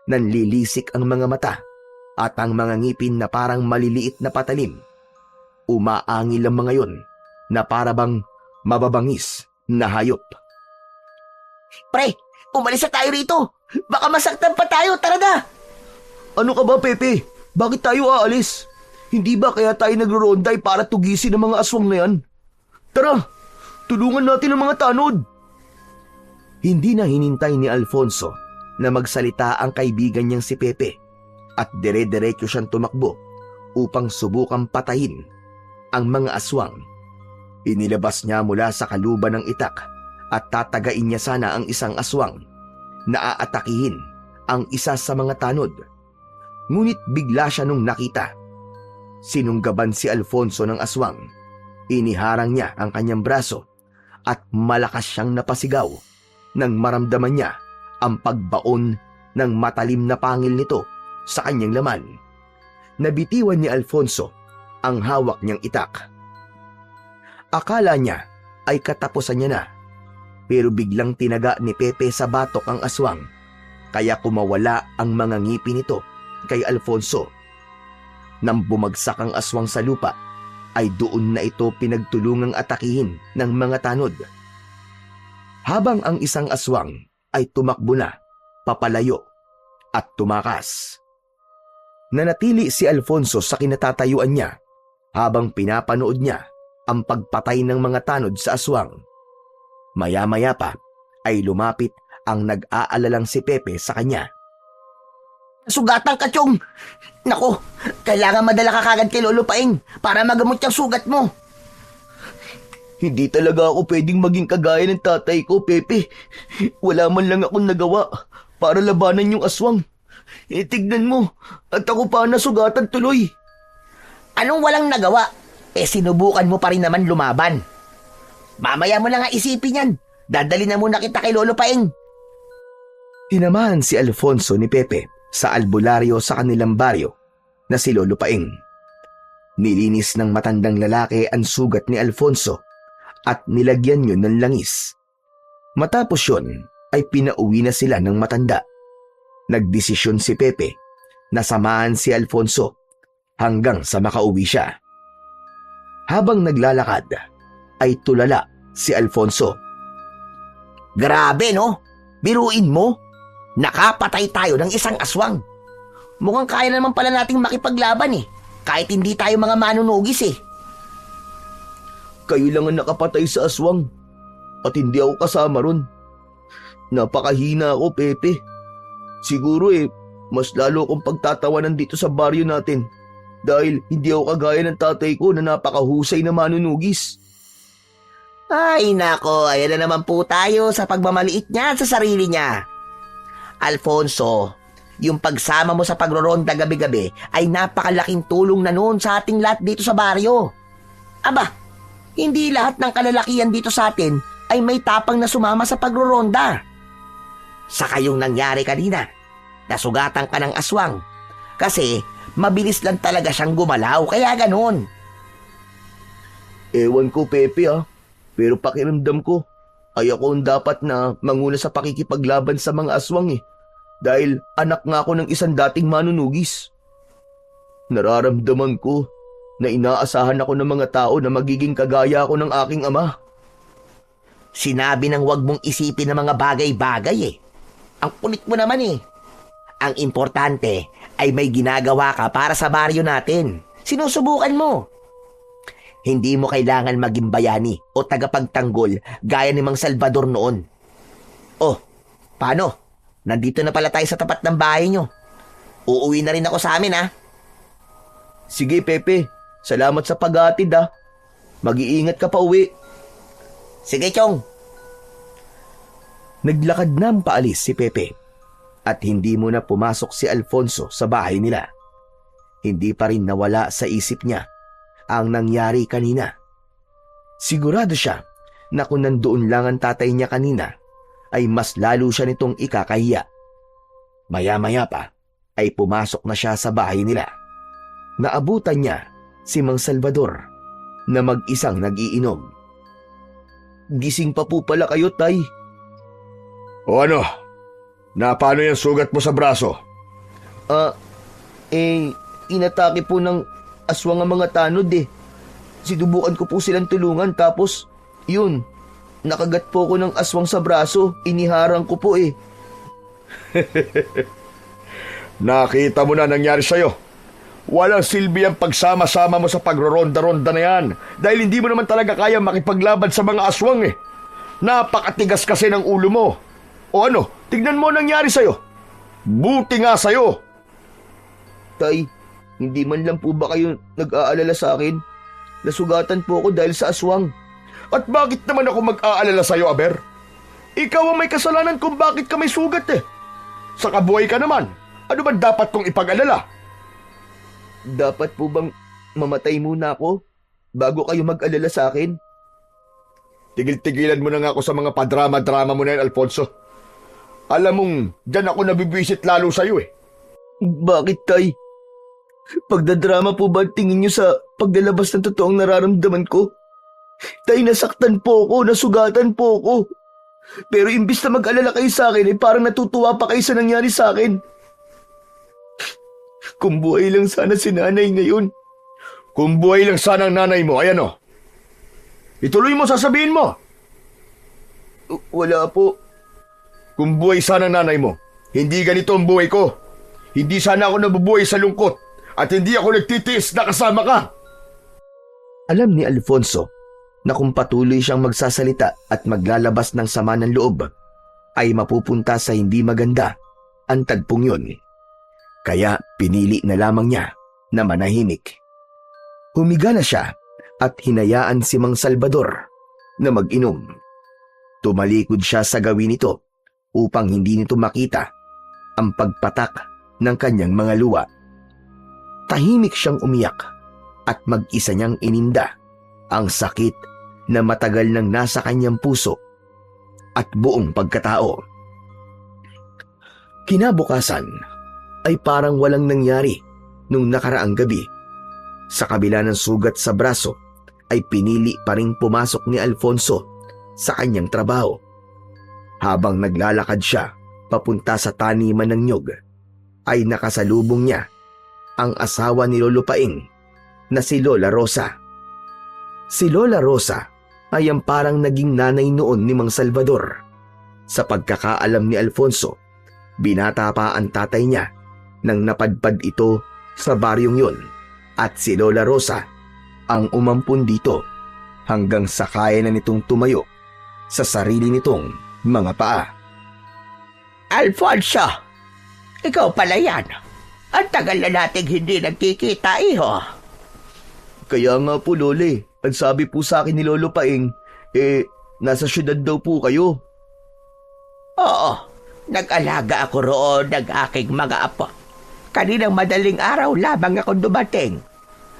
nanlilisik ang mga mata at ang mga ngipin na parang maliliit na patalim. Umaangil ang mga yon na parabang mababangis na hayop. Pre, umalis na tayo rito. Baka masaktan pa tayo, tara na. Ano ka ba, Pepe? Bakit tayo aalis? Hindi ba kaya tayo nagro-ronday para tugisin ang mga aswang na yan? Tara, tulungan natin ang mga tanod. Hindi na hinintay ni Alfonso na magsalita ang kaibigan niyang si Pepe at dire-diretso siyang tumakbo upang subukang patayin ang mga aswang. Inilabas niya mula sa kaluban ng itak at tatagain niya sana ang isang aswang na aatakihin ang isa sa mga tanod. Ngunit bigla siya nung nakita. Sinunggaban si Alfonso ng aswang. Iniharang niya ang kanyang braso at malakas siyang napasigaw nang maramdaman niya ang pagbaon ng matalim na pangil nito sa kanyang laman. Nabitiwan ni Alfonso ang hawak niyang itak. Akala niya ay katapusan niya na, pero biglang tinaga ni Pepe sa batok ang aswang, kaya kumawala ang mga ngipin nito kay Alfonso. Nang bumagsak ang aswang sa lupa, ay doon na ito pinagtulungang atakihin ng mga tanod. Habang ang isang aswang ay tumakbo na, papalayo at tumakas. Nanatili si Alfonso sa kinatatayuan niya habang pinapanood niya ang pagpatay ng mga tanod sa aswang. Maya-maya pa ay lumapit ang nag-aalalang si Pepe sa kanya. Sugatan ka, Chong. Naku, kailangan madala ka kagad kay Lolo Paing para magamot yung sugat mo. Hindi talaga ako pwedeng maging kagaya ng tatay ko, Pepe. Wala man lang akong nagawa para labanan yung aswang. Tignan mo, at ako pa nasugatan tuloy. Anong walang nagawa? Sinubukan mo pa rin naman lumaban. Mamaya mo na nga isipin yan. Dadali na muna kita kay Lolo Paeng. Tinamahan si Alfonso ni Pepe sa albularyo sa kanilang baryo na si Lolo Paeng. Nilinis ng matandang lalaki ang sugat ni Alfonso at nilagyan yun ng langis. Matapos yun ay pinauwi na sila ng matanda. Nagdesisyon si Pepe na samahan si Alfonso hanggang sa makauwi siya. Habang naglalakad ay tulala si Alfonso. Grabe no? Biruin mo. Nakapatay tayo ng isang aswang. Mukhang kaya naman pala nating makipaglaban kahit hindi tayo mga manunugis Kayo lang ang nakapatay sa aswang at hindi ako kasama ron. Napakahina ako, Pepe. Siguro mas lalo akong pagtatawanan dito sa baryo natin dahil hindi ako kagaya ng tatay ko na napakahusay na manunugis. Ay nako, ayan na naman po tayo sa pagmamaliit niya sa sarili niya. Alfonso, yung pagsama mo sa pagroronda gabi-gabi ay napakalaking tulong na noon sa ating lahat dito sa baryo. Aba, hindi lahat ng kalalakihan dito sa atin ay may tapang na sumama sa pagroronda. Sa kayong nangyari kanina, nasugatan ka ng aswang kasi mabilis lang talaga siyang gumalaw kaya ganun. Ewan ko, Pepe pero pakiramdam ko ay ako ang dapat na manguna sa pakikipaglaban sa mga aswang dahil anak nga ako ng isang dating manunugis. Nararamdaman ko na inaasahan ako ng mga tao na magiging kagaya ako ng aking ama. Sinabi ng wag mong isipin ng mga bagay-bagay Ang kulit mo naman Ang importante ay may ginagawa ka para sa baryo natin. Sinusubukan mo. Hindi mo kailangan maging bayani o tagapagtanggol gaya ni Mang Salvador noon. Oh, paano? Nandito na pala tayo sa tapat ng bahay nyo. Uuwi na rin ako sa amin Sige, Pepe. Salamat sa pag-aatid Mag-iingat ka pa uwi. Sige, Chong. Naglakad na paalis si Pepe at hindi muna pumasok si Alfonso sa bahay nila. Hindi pa rin nawala sa isip niya ang nangyari kanina. Sigurado siya na kung nandoon lang ang tatay niya kanina ay mas lalo siya nitong ikakahiya. Maya-maya pa ay pumasok na siya sa bahay nila. Naabutan niya si Mang Salvador na mag-isang nag-iinom. Gising pa po pala kayo, Tay. O ano? Paano yung sugat mo sa braso? Inatake po ng aswang ang mga tanod Sinubukan ko po silang tulungan tapos, yun, nakagat po ko ng aswang sa braso. Iniharang ko po Nakita mo na nangyari sa'yo. Walang silbi ang pagsama-sama mo sa pagroronda-ronda na yan dahil hindi mo naman talaga kaya makipaglaban sa mga aswang Napakatigas kasi ng ulo mo. O ano, tignan mo nangyari sa'yo. Buti nga sa'yo. Tay, hindi man lang po ba kayo nag-aalala sa akin? Nasugatan po ako dahil sa aswang. At bakit naman ako mag-aalala sa'yo, Aber? Ikaw ang may kasalanan kung bakit ka may sugat Sa kabuhay ka naman, ano ba dapat kong ipag-alala? Dapat po bang mamatay muna ako bago kayo mag-alala sa akin? Tigil-tigilan mo na nga ako sa mga padrama-drama mo na yan, Alfonso. Alam mong, dyan ako nabibisit lalo sa'yo Bakit, Tay? Pagdadrama po ba tingin niyo sa paglalabas ng totoong nararamdaman ko? Tay, nasaktan po ako, nasugatan po ako. Pero imbis na mag-alala kayo sa akin, parang natutuwa pa kayo sa nangyari sa akin. Kung buhay lang sana si nanay ngayon. Kung buhay lang sana ang nanay mo, ayan o. Ituloy mo, sasabihin mo. Wala po. Kung buhay sana ang nanay mo, hindi ganito ang buhay ko. Hindi sana ako nabubuhay sa lungkot at hindi ako nagtitiis na kasama ka. Alam ni Alfonso na kung patuloy siyang magsasalita at maglalabas ng sama ng loob, ay mapupunta sa hindi maganda ang tagpong yun. Kaya pinili na lamang niya na manahimik. Humiga na siya at hinayaan si Mang Salvador na mag-inom. Tumalikod siya sa gawin nito upang hindi nito makita ang pagpatak ng kanyang mga luha. Tahimik siyang umiyak at mag-isa niyang ininda ang sakit na matagal nang nasa kanyang puso at buong pagkatao. Kinabukasan ay parang walang nangyari nung nakaraang gabi. Sa kabila ng sugat sa braso ay pinili pa ring pumasok ni Alfonso sa kanyang trabaho. Habang naglalakad siya papunta sa taniman ng nyog, ay nakasalubong niya ang asawa ni Lolo Paing na si Lola Rosa. Si Lola Rosa ay ang parang naging nanay noon ni Mang Salvador. Sa pagkakaalam ni Alfonso, binata pa ang tatay niya nang napadpad ito sa baryong yun, at si Lola Rosa ang umampun dito hanggang sa kaya na nitong tumayo sa sarili nitong mga paa. Alfonso, ikaw pala yan. Ang tagal na nating hindi nagkikita, iho. Kaya nga po, Lole. Ang sabi po sa akin ni Lolo Paing, nasa syudad daw po kayo. Oo, nag-alaga ako roon ng aking mga apo. Kaninang madaling araw lamang akong dumating.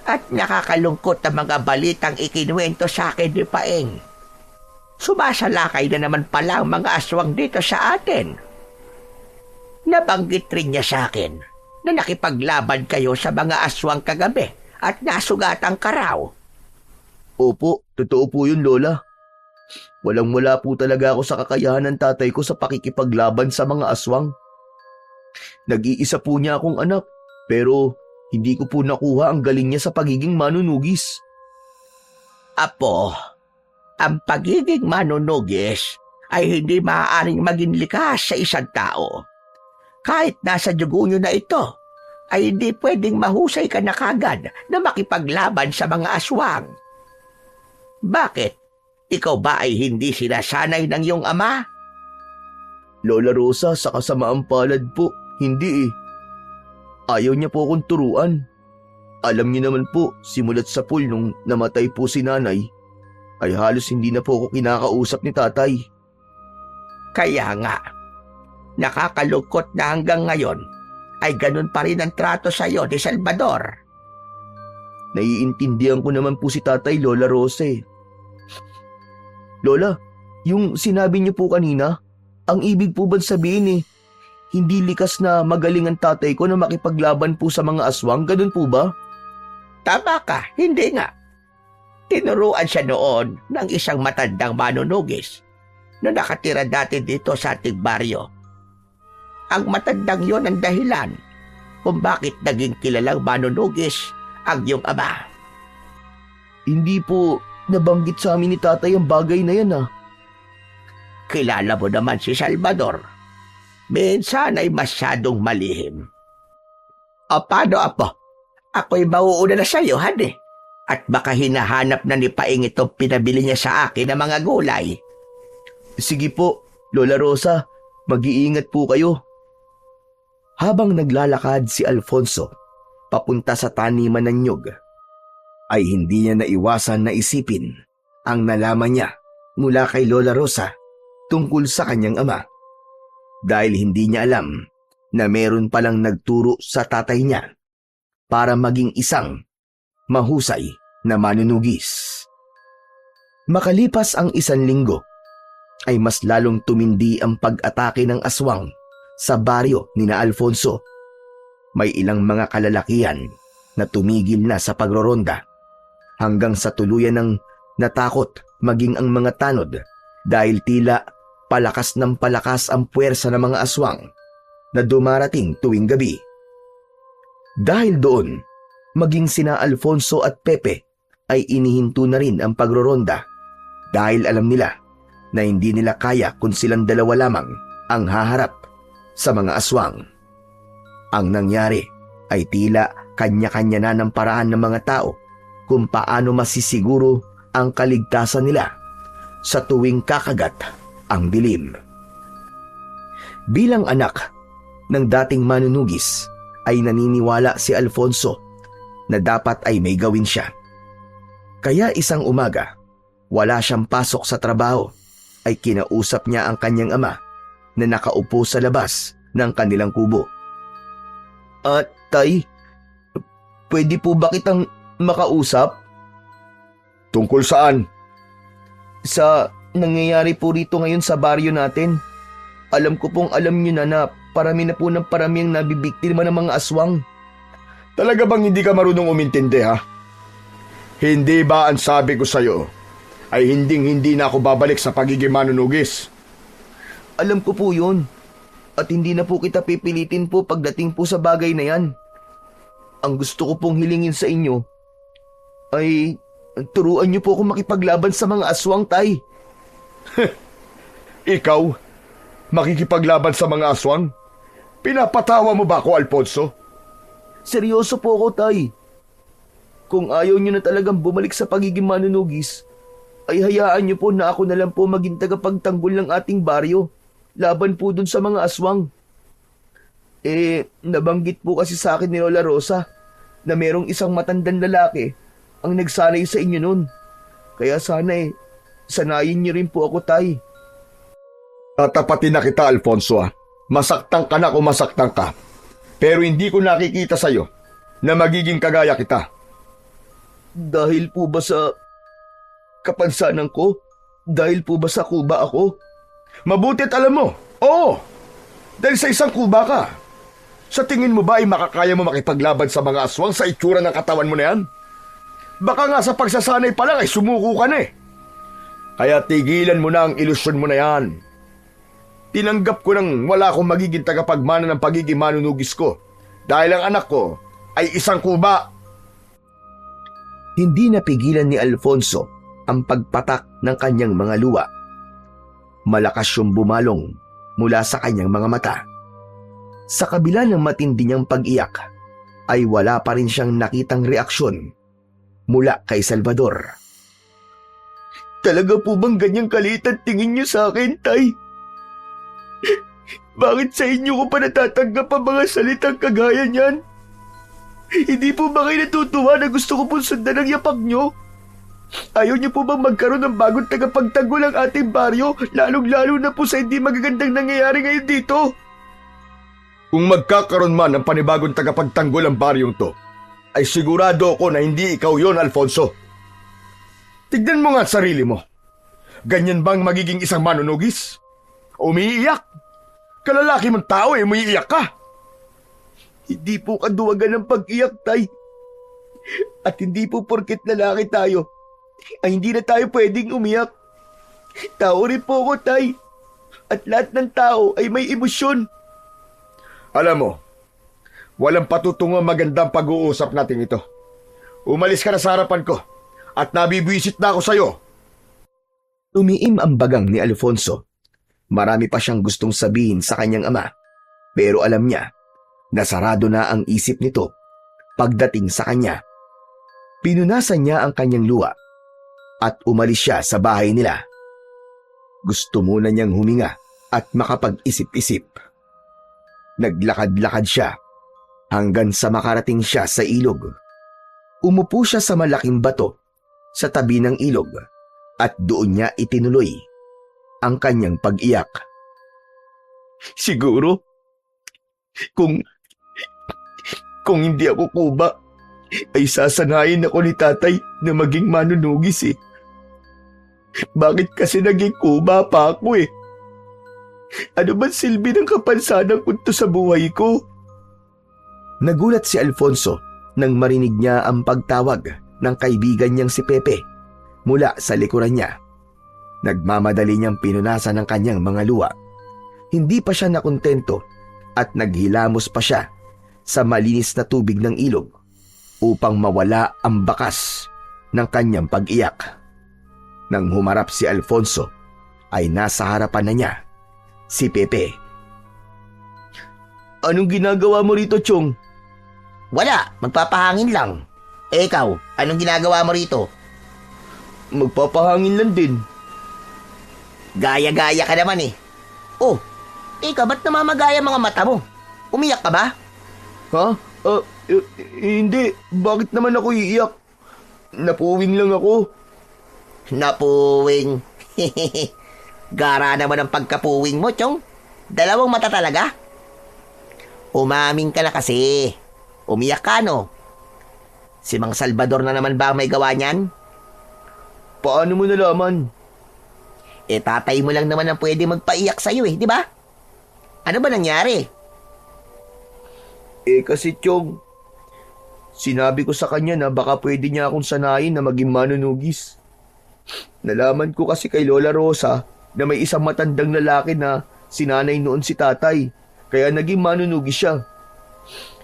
At nakakalungkot ang mga balitang ikinuwento sa akin ni Paing. Sumasalakay na naman pala ang mga aswang dito sa atin. Nabanggit rin niya sa akin na nakipaglaban kayo sa mga aswang kagabi at nasugatan ka raw. Opo, totoo po yun, Lola. Walang-wala po talaga ako sa kakayahan ng tatay ko sa pakikipaglaban sa mga aswang. Nag-iisa po niya akong anak, pero hindi ko po nakuha ang galing niya sa pagiging manunugis. Apo, ang pagiging manunugis ay hindi maaaring maging likas sa isang tao. Kahit nasa dugo nyo na ito, ay hindi pwedeng mahusay ka na kagad na makipaglaban sa mga aswang. Bakit? Ikaw ba ay hindi sinasanay ng iyong ama? Lola Rosa, sa kasamaang palad po, hindi eh. Ayaw niya po akong turuan. Alam niyo naman po, simulat sa pool nung namatay po si nanay, ay halos hindi na po ako kinakausap ni tatay. Kaya nga, nakakalungkot na hanggang ngayon ay ganun pa rin ang trato sa iyo ni Salvador. Naiintindihan ko naman po si tatay, Lola Rosa eh. Lola, yung sinabi niyo po kanina, ang ibig po ba sabihin hindi likas na magaling ang tatay ko na makipaglaban po sa mga aswang, ganun po ba? Tama ka, hindi nga. Tinuruan siya noon ng isang matandang manunugis na nakatira dati dito sa ating baryo. Ang matandang yon ang dahilan kung bakit naging kilalang manunugis ang iyong ama. Hindi po nabanggit sa amin ni tatay ang bagay na yan ah. Kilala mo naman si Salvador. Minsan ay masyadong malihim. O paano, Apo? Ako'y mauuna na sa iyo, hane. At baka hinahanap na ni Paing itong pinabili niya sa akin ng mga gulay. Sige po, Lola Rosa, mag-iingat po kayo. Habang naglalakad si Alfonso papunta sa taniman ng nyog, ay hindi niya naiwasan na isipin ang nalaman niya mula kay Lola Rosa tungkol sa kanyang ama. Dahil hindi niya alam na meron palang nagturo sa tatay niya para maging isang mahusay na manunugis. Makalipas ang 1 linggo, ay mas lalong tumindi ang pag-atake ng aswang sa baryo ni na Alfonso. May ilang mga kalalakihan na tumigil na sa pagroronda hanggang sa tuluyan ng natakot maging ang mga tanod dahil tila palakas ng palakas ang puwersa ng mga aswang na dumarating tuwing gabi. Dahil doon, maging sina Alfonso at Pepe ay inihinto na rin ang pagroronda dahil alam nila na hindi nila kaya kung silang dalawa lamang ang haharap sa mga aswang. Ang nangyari ay tila kanya-kanya na ng paraan ng mga tao kung paano masisiguro ang kaligtasan nila sa tuwing kakagat ang dilim. Bilang anak ng dating manunugis ay naniniwala si Alfonso na dapat ay may gawin siya. Kaya isang umaga, wala siyang pasok sa trabaho, ay kinausap niya ang kanyang ama na nakaupo sa labas ng kanilang kubo. Tay, pwede po ba kitang makausap? Tungkol saan? Sa nangyayari po rito ngayon sa baryo natin. Alam ko pong alam niyo na parami na po ng parami ang nabibiktima ng mga aswang. Talaga bang hindi ka marunong umintindi, ha? Hindi ba ang sabi ko sa'yo ay hindi na ako babalik sa pagiging manunugis? Alam ko po yun. At hindi na po kita pipilitin po pagdating po sa bagay na yan. Ang gusto ko pong hilingin sa inyo ay turuan niyo po ako makipaglaban sa mga aswang, Tay. Ikaw, makikipaglaban sa mga aswang? Pinapatawa mo ba ako, Alfonso? Seryoso po ako, Tay. Kung ayaw niyo na talagang bumalik sa pagiging manunugis, ay hayaan niyo po na ako na lang po maging tagapagtanggol ng ating baryo. Laban po dun sa mga aswang. Nabanggit po kasi sa akin ni Lola Rosa na merong isang matandang lalaki ang nagsanay sa inyo nun. Kaya sana sanayin niyo rin po ako, Tay. Tatapatin na kita, Alfonso, ha? Masaktan ka na kung masaktan ka. Pero hindi ko nakikita sa'yo na magiging kagaya kita. Dahil po ba sa kapansanan ko? Dahil po ba sa kuba ako? Mabuti at alam mo, oo. Dahil sa isang kuba ka. Sa tingin mo ba ay makakaya mo makipaglaban sa mga aswang sa itsura ng katawan mo na yan? Baka nga sa pagsasanay pa lang ay sumuko ka na eh. Kaya tigilan mo na ang ilusyon mo na yan. Tinanggap ko nang wala akong magiging tagapagmana ng pagiging manunugis ko dahil ang anak ko ay isang kuba. Hindi napigilan ni Alfonso ang pagpatak ng kanyang mga luha. Malakas yung bumalong mula sa kanyang mga mata. Sa kabila ng matindi niyang pag-iyak, ay wala pa rin siyang nakitang reaksyon mula kay Salvador. Talaga po bang ganyang kaliit ang tingin niyo sa akin, Tay? Bakit sa inyo ko pa natatanggap ang mga salitang kagaya niyan? Hindi po ba kayo natutuwa na gusto ko pong sundan ang yapak niyo? Ayaw niyo po bang magkaroon ng bagong tagapagtanggol ang ating baryo, lalong-lalo na po sa hindi magagandang nangyayari ngayon dito? Kung magkakaroon man ng panibagong tagapagtanggol ang baryong to, ay sigurado ako na hindi ikaw yon, Alfonso. Tignan mo nga ang sarili mo. Ganyan bang magiging isang manunugis? Umiiyak. Kalalaki mong tao umiiyak ka. Hindi po kaduwagan ng pag-iyak, Tay. At hindi po porket lalaki tayo, ay hindi na tayo pwedeng umiyak. Tao rin po ako, Tay. At lahat ng tao ay may emosyon. Alam mo, walang patutungang magandang pag-uusap natin ito. Umalis ka na sa harapan ko at nabibwisit na ako sa'yo. Umiim ang bagang ni Alfonso. Marami pa siyang gustong sabihin sa kanyang ama, pero alam niya na sarado na ang isip nito pagdating sa kanya. Pinunasan niya ang kanyang luha at umalis siya sa bahay nila. Gusto muna niyang huminga at makapag-isip-isip. Naglakad-lakad siya hanggang sa makarating siya sa ilog. Umupo siya sa malaking bato sa tabi ng ilog at doon niya itinuloy ang kanyang pag-iyak. Siguro, kung hindi ako kuba, ay sasanayin ako ni tatay na maging manunugis eh. Bakit kasi naging kuba pa ako eh? Ano ba silbi ng kapansanan ko to sa buhay ko? Nagulat si Alfonso nang marinig niya ang pagtawag ng kaibigan niyang si Pepe mula sa likuran niya. Nagmamadali niyang pinunasan ang kanyang mga luha. Hindi pa siya nakontento at naghilamos pa siya sa malinis na tubig ng ilog upang mawala ang bakas ng kanyang pag-iyak. Nang humarap si Alfonso, ay nasa harapan na niya si Pepe. Anong ginagawa mo rito, Chong? Wala, magpapahangin lang. Ikaw, anong ginagawa mo rito? Magpapahangin lang din. Gaya-gaya ka naman eh. Oh, ikaw ba't namamagaya mga mata mo? Umiyak ka ba? Ha? Hindi. Bakit naman ako iiyak? Napuwing lang ako. Napuwing. Gara naman ang pagkapuwing mo, Chong. Dalawang mata talaga. Umaming ka na kasi. Umiyak ka, no? Si Mang Salvador na naman ba ang may gawa niyan? Paano mo nalaman? Tatay mo lang naman ang pwede magpaiyak sa'yo di ba? Ano ba nangyari? Kasi Chong, sinabi ko sa kanya na baka pwede niya akong sanayin na maging manunugis. Nalaman ko kasi kay Lola Rosa na may isang matandang lalaki na sinanay noon si tatay, kaya naging manunugis siya.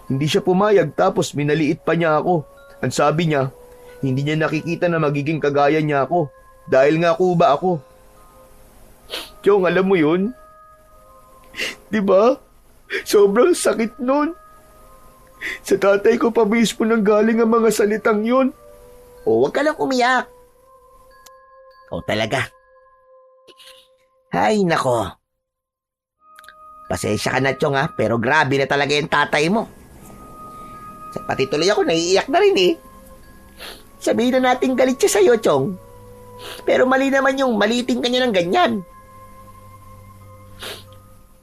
Hindi siya pumayag tapos minaliit pa niya ako. Ang sabi niya, hindi niya nakikita na magiging kagaya niya ako dahil nga kuba ako. Chong, alam mo yun? Diba? Sobrang sakit nun. Sa tatay ko pa mismo nang galing ang mga salitang yun. Huwag ka lang umiyak. Talaga. Ay, nako. Pasensya ka na, Chong, pero grabe na talaga yung tatay mo. Pati tuloy ako, naiiyak na rin Sabihin na natin galit siya sa'yo, Chong. Pero mali naman yung maliting kanya ng ganyan.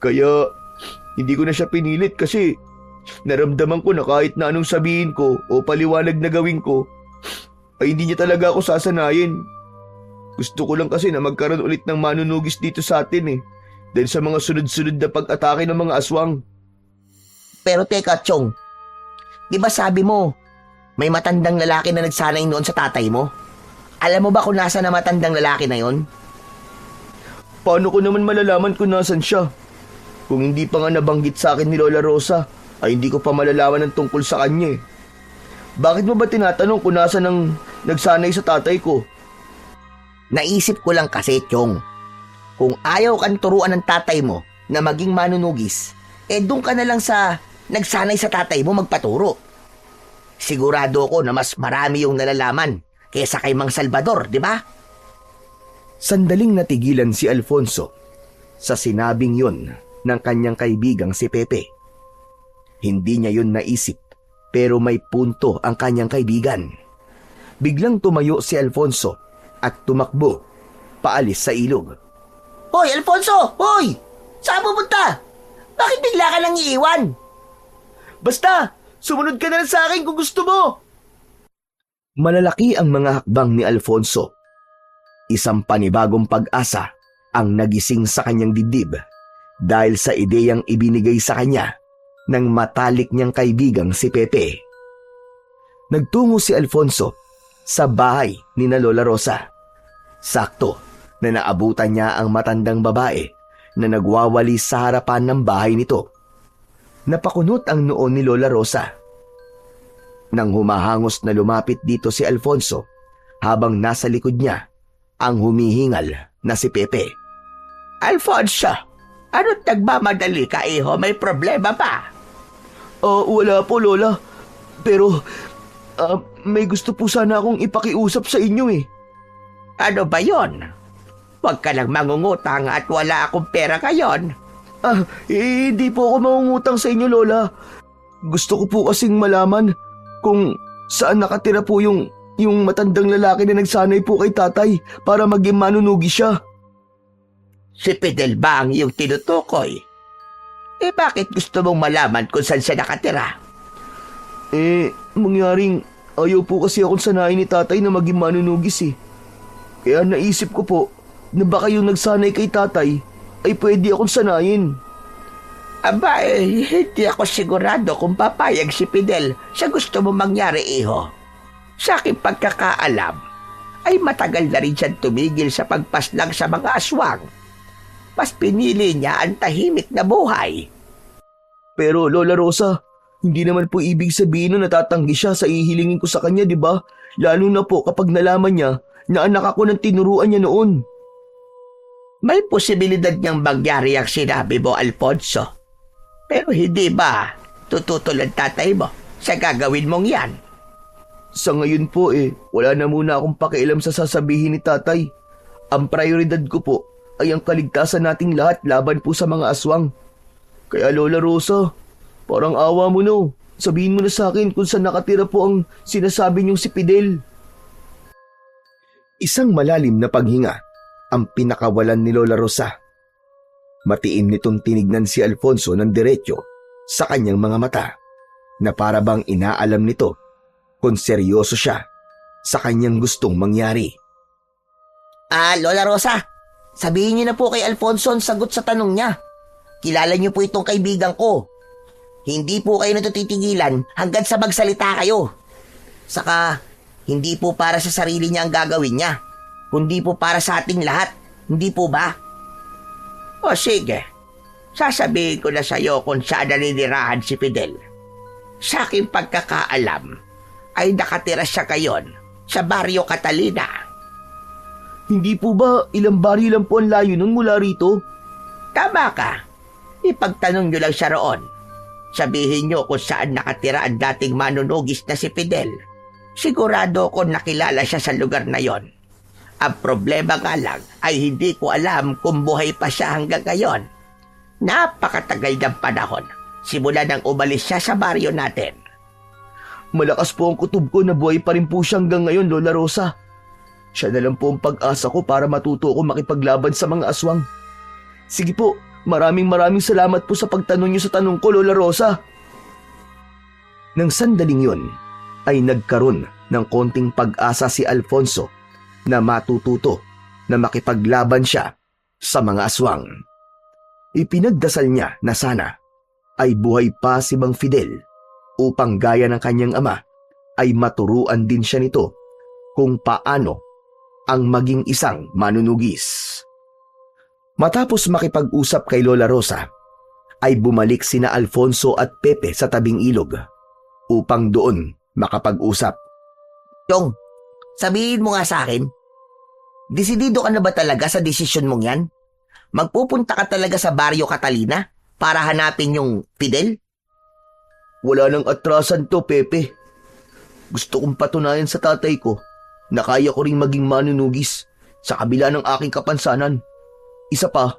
Kaya, hindi ko na siya pinilit kasi naramdaman ko na kahit na anong sabihin ko o paliwanag na gawin ko, ay hindi niya talaga ako sasanayin. Gusto ko lang kasi na magkaroon ulit ng manunugis dito sa atin dahil sa mga sunod-sunod na pag-atake ng mga aswang. Pero teka, Chong. Di ba sabi mo, may matandang lalaki na nagsanay noon sa tatay mo? Alam mo ba kung nasa na matandang lalaki na yon? Paano ko naman malalaman kung nasan siya? Kung hindi pa nga nabanggit sa akin ni Lola Rosa, ay hindi ko pa malalaman ang tungkol sa kanya Bakit mo ba tinatanong kung nasa nang nagsanay sa tatay ko? Naisip ko lang kasi, Chong. Kung ayaw kang turuan ng tatay mo na maging manunugis, doon ka na lang sa nagsanay sa tatay mo magpaturo. Sigurado ko na mas marami yung nalalaman kaysa kay Mang Salvador, di ba? Sandaling natigilan si Alfonso sa sinabing yun ng kanyang kaibigang si Pepe. Hindi niya yun naisip pero may punto ang kanyang kaibigan. Biglang tumayo si Alfonso at tumakbo paalis sa ilog. Hoy, Alfonso! Hoy! Saan pupunta? Bakit bigla ka nang iiwan? Basta, sumunod ka na lang sa akin kung gusto mo. Malalaki ang mga hakbang ni Alfonso. Isang panibagong pag-asa ang nagising sa kanyang dibdib dahil sa ideyang ibinigay sa kanya ng matalik niyang kaibigang si Pepe. Nagtungo si Alfonso sa bahay ni na Lola Rosa. Sakto na naabutan niya ang matandang babae na nagwawali sa harapan ng bahay nito. Napakunot ang noo ni Lola Rosa. Nang humahangos na lumapit dito si Alfonso habang nasa likod niya ang humihingal na si Pepe. Alfonso, ano't nagmamadali ka, iho? May problema ba? Wala po, Lola. Pero, may gusto po sana akong ipakiusap sa inyo Ano ba yon? Huwag ka lang mangungutang at wala akong pera ngayon. Hindi po ako mangungutang sa inyo, Lola. Gusto ko po kasing malaman kung saan nakatira po yung matandang lalaki na nagsanay po kay tatay para maging manunugi siya. Si Fidel ba ang iyong tinutukoy? Bakit gusto mong malaman kung saan siya nakatira? Mangyaring ayaw po kasi akong sanayin ni tatay na maging manunugis Kaya naisip ko po na baka yung nagsanay kay tatay ay pwede akong sanayin. Aba, hindi ako sigurado kung papayag si Fidel sa gusto mo mangyari, iho. Sa aking pagkakaalam, ay matagal na rin siyang tumigil sa pagpaslang sa mga aswang. Mas pinili niya ang tahimik na buhay. Pero Lola Rosa, hindi naman po ibig sabihin na natatanggi siya sa ihilingin ko sa kanya, di ba? Lalo na po kapag nalaman niya na anak ako ng tinuruan niya noon. May posibilidad niyang mangyari ang sinabi mo, Alfonso. Pero hindi ba tututulad tatay mo sa gagawin mong yan? Sa ngayon po wala na muna akong pakialam sa sasabihin ni tatay. Ang prioridad ko po ay ang kaligtasan nating lahat laban po sa mga aswang. Kaya Lola Rosa, parang awa mo no. Sabihin mo na sa akin kung saan nakatira po ang sinasabi niyong si Fidel. Isang malalim na paghinga ang pinakawalan ni Lola Rosa. Matiin nitong tinignan si Alfonso ng diretso sa kanyang mga mata na para bang inaalam nito kung seryoso siya sa kanyang gustong mangyari. Lola Rosa, sabihin niyo na po kay Alfonso ang sagot sa tanong niya. Kilala niyo po itong kaibigan ko. Hindi po kayo natutitigilan hanggang sa magsalita kayo. Saka, hindi po para sa sarili niya ang gagawin niya, kundi po para sa ating lahat. Hindi po ba? O sige, sasabihin ko na sa iyo kung saan naninirahan si Fidel. Sa aking pagkakaalam, ay nakatira siya ngayon sa Barrio Catalina. Hindi po ba ilang baryo lang po ang layo nun mula rito? Tama ka. Ipagtanong niyo lang siya roon. Sabihin niyo kung saan nakatira ang dating manunugis na si Fidel. Sigurado ko nakilala siya sa lugar na yon. Ang problema nga lang ay hindi ko alam kung buhay pa siya hanggang ngayon. Napakatagal ng panahon simula nang umalis siya sa baryo natin. Malakas po ang kutob ko na buhay pa rin po siya hanggang ngayon, Lola Rosa. Siya na lang po ang pag-asa ko para matuto ko makipaglaban sa mga aswang. Sige po, maraming salamat po sa pagtanong niyo sa tanong ko, Lola Rosa. Nang sandaling yun, ay nagkaroon ng konting pag-asa si Alfonso na matututo na makipaglaban siya sa mga aswang. Ipinagdasal niya na sana ay buhay pa si Mang Fidel upang gaya ng kanyang ama ay maturuan din siya nito kung paano ang maging isang manunugis. Matapos makipag-usap kay Lola Rosa, ay bumalik sina Alfonso at Pepe sa tabing ilog upang doon makapag-usap. Chong, sabihin mo nga sa akin, desidido ka na ba talaga sa desisyon mong yan? Magpupunta ka talaga sa Barrio Catalina para hanapin yung Fidel? Wala nang atrasan to, Pepe. Gusto kong patunayan sa tatay ko na kaya ko ring maging manunugis sa kabila ng aking kapansanan. Isa pa,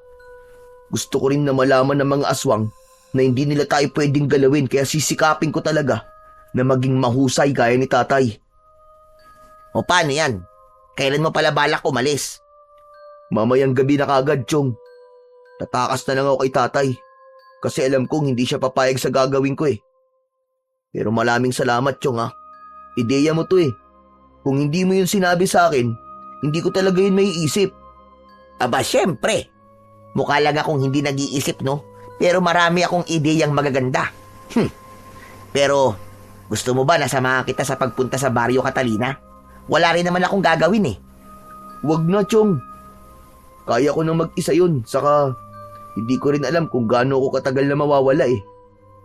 gusto ko rin na malaman ng mga aswang na hindi nila tayo pwedeng galawin kaya sisikapin ko talaga na maging mahusay gaya ni tatay. O paano yan? Kailan mo pala balak umalis? Mamayang gabi na kagad, Chong. Tatakas na lang ako kay tatay kasi alam kong hindi siya papayag sa gagawin ko eh. Pero maraming salamat, Chong ha. Ideya mo to eh. Kung hindi mo yun sinabi sa akin, hindi ko talaga yun maiisip. Aba, syempre. Mukha lang akong hindi nag-iisip, no? Pero marami akong ideyang magaganda. Pero, gusto mo ba na samahan kita sa pagpunta sa Barrio Catalina? Wala rin naman akong gagawin eh. Wag na, Chong. Kaya ko nang mag-isa yun, saka hindi ko rin alam kung gaano ko katagal na mawawala eh.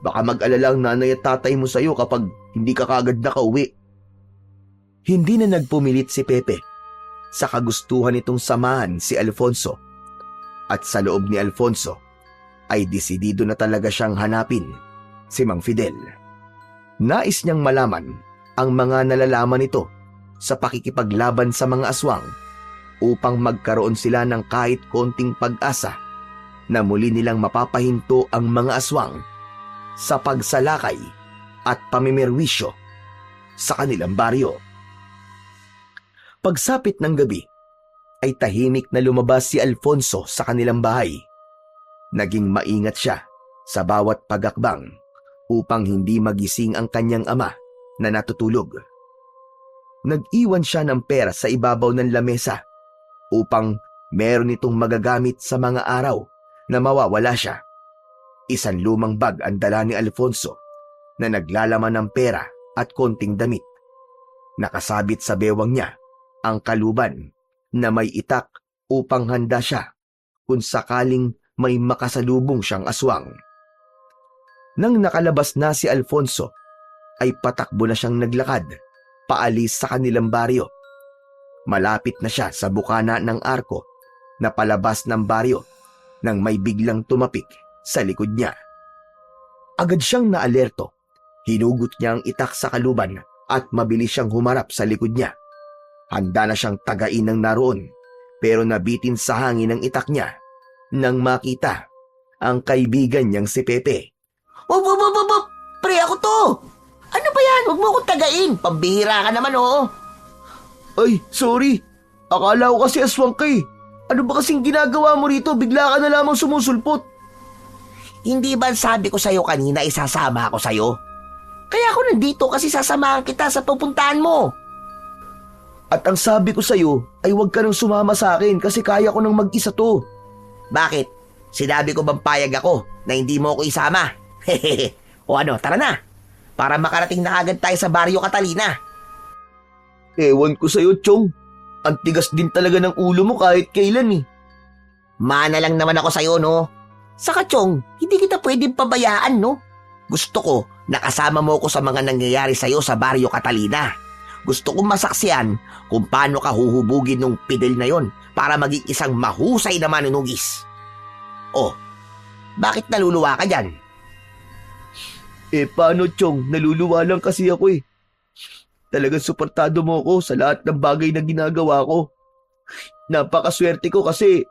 Baka mag-alala ang nanay at tatay mo sa'yo kapag hindi ka kagad nakauwi. Hindi na nagpumilit si Pepe sa kagustuhan nitong samahan si Alfonso. At sa loob ni Alfonso ay desidido na talaga siyang hanapin si Mang Fidel. Nais niyang malaman ang mga nalalaman nito sa pakikipaglaban sa mga aswang upang magkaroon sila ng kahit konting pag-asa na muli nilang mapapahinto ang mga aswang sa pagsalakay at pamimerwisyo sa kanilang baryo. Pagsapit ng gabi, ay tahimik na lumabas si Alfonso sa kanilang bahay. Naging maingat siya sa bawat pagakbang upang hindi magising ang kanyang ama na natutulog. Nag-iwan siya ng pera sa ibabaw ng lamesa upang meron itong magagamit sa mga araw na mawawala siya. Isang lumang bag ang dala ni Alfonso na naglalaman ng pera at konting damit. Nakasabit sa bewang niya ang kaluban na may itak upang handa siya kung sakaling may makasalubong siyang aswang. Nang nakalabas na si Alfonso, ay patakbo na siyang naglakad paalis sa kanilang baryo. Malapit na siya sa bukana ng arko na palabas ng baryo nang may biglang tumapik sa likod niya. Agad siyang naalerto. Hinugot niya ang itak sa kaluban at mabilis siyang humarap sa likod niya. Handa na siyang tagain ng naroon pero nabitin sa hangin ang itak niya nang makita ang kaibigan niyang si Pepe. Wop! Pre, ako to! Ano ba yan? Huwag mo akong tagain. Pambihira ka naman, oo. Ay, sorry. Akala ko kasi aswang ka eh. Ano ba kasing ginagawa mo rito? Bigla ka na lamang sumusulpot. Hindi ba sabi ko sa'yo kanina isasama ako sa'yo? Kaya ako nandito kasi sasamahan kita sa pupuntahan mo. At ang sabi ko sa'yo ay huwag ka nang sumama sa akin kasi kaya ko nang mag-isa to. Bakit? Sinabi ko bang payag ako na hindi mo ako isama? Hehehe. O ano, tara na. Para makarating na agad tayo sa Baryo Catalina. Ewan ko sa'yo, Chong. Ang tigas din talaga ng ulo mo kahit kailan eh. Mana lang naman ako sa'yo, no? Saka, Chong, hindi kita pwedeng pabayaan, no? Gusto ko nakasama mo ko sa mga nangyayari sa'yo sa Baryo Catalina. Gusto kong masaksiyan kung paano ka huhubugin ng Fidel na yon para maging isang mahusay na manunugis. Oh, bakit naluluwa ka dyan? Paano, Chong? Naluluwa lang kasi ako eh. Talagang suportado mo ko sa lahat ng bagay na ginagawa ko. Napakaswerte ko kasi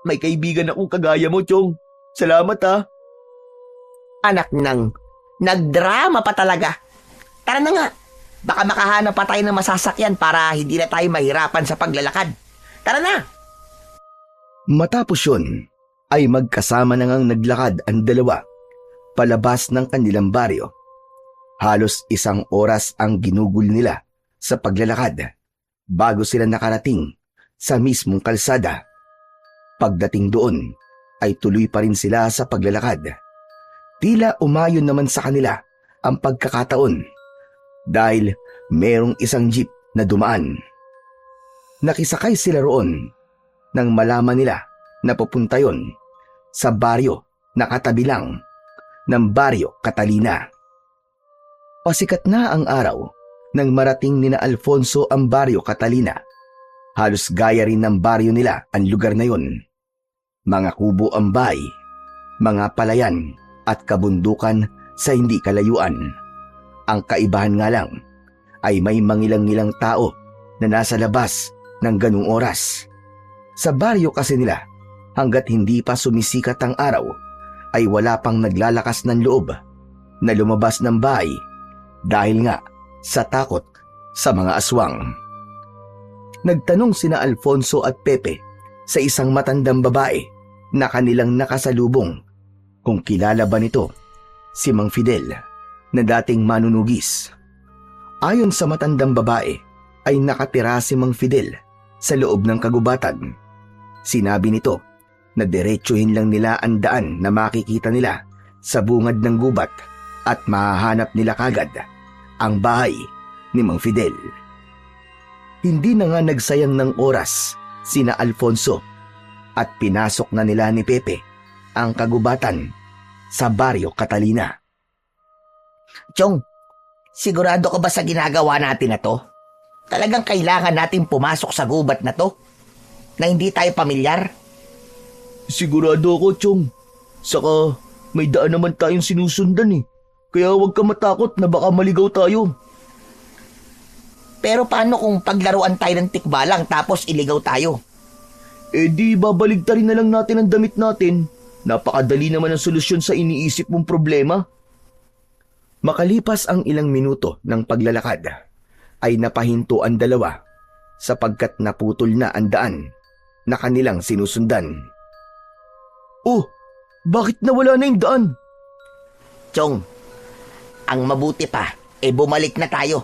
may kaibigan akong kagaya mo, Chong. Salamat ha. Anak ng nagdrama pa talaga. Tara na nga. Baka makahanap pa tayo ng masasakyan para hindi na tayo mahirapan sa paglalakad. Tara na! Matapos yun, ay magkasama na ngang naglakad ang dalawa palabas ng kanilang baryo. Halos 1 oras ang ginugol nila sa paglalakad bago sila nakarating sa mismong kalsada. Pagdating doon ay tuloy pa rin sila sa paglalakad. Tila umayon naman sa kanila ang pagkakataon dahil merong isang jeep na dumaan. Nakisakay sila roon nang malaman nila na pupunta yon sa baryo na katabi lang ng Baryo Catalina. Pasikat na ang araw nang marating nina Alfonso ang Baryo Catalina. Halos gaya rin ng baryo nila ang lugar na yon. Mga kubo ang bahay, mga palayan at kabundukan sa hindi kalayuan. Ang kaibahan nga lang ay may mangilang-ngilang tao na nasa labas ng ganung oras. Sa baryo kasi nila, hanggat hindi pa sumisikat ang araw, ay wala pang naglalakas ng loob na lumabas ng bahay dahil nga sa takot sa mga aswang. Nagtanong sina Alfonso at Pepe sa isang matandang babae na kanilang nakasalubong kung kilala ba nito si Mang Fidel na dating manunugis. Ayon sa matandang babae ay nakatira si Mang Fidel sa loob ng kagubatan. Sinabi nito na diretsuhin lang nila ang daan na makikita nila sa bungad ng gubat at mahahanap nila kagad ang bahay ni Mang Fidel. Hindi na nga nagsayang ng oras sina Alfonso at pinasok na nila ni Pepe ang kagubatan sa Baryo Catalina. Chong, sigurado ka ba sa ginagawa natin na to? Talagang kailangan natin pumasok sa gubat na to? Na hindi tayo pamilyar? Sigurado ako, Chong. Saka may daan naman tayong sinusundan eh. Kaya huwag ka matakot na baka maligaw tayo. Pero paano kung paglaruan tayo ng tikbalang tapos iligaw tayo? Di babaligtarin na lang natin ang damit natin. Napakadali naman ang solusyon sa iniisip mong problema. Makalipas ang ilang minuto ng paglalakad, ay napahinto ang dalawa sapagkat naputol na ang daan na kanilang sinusundan. Oh, bakit nawala na yung daan? Chong, ang mabuti pa, bumalik na tayo.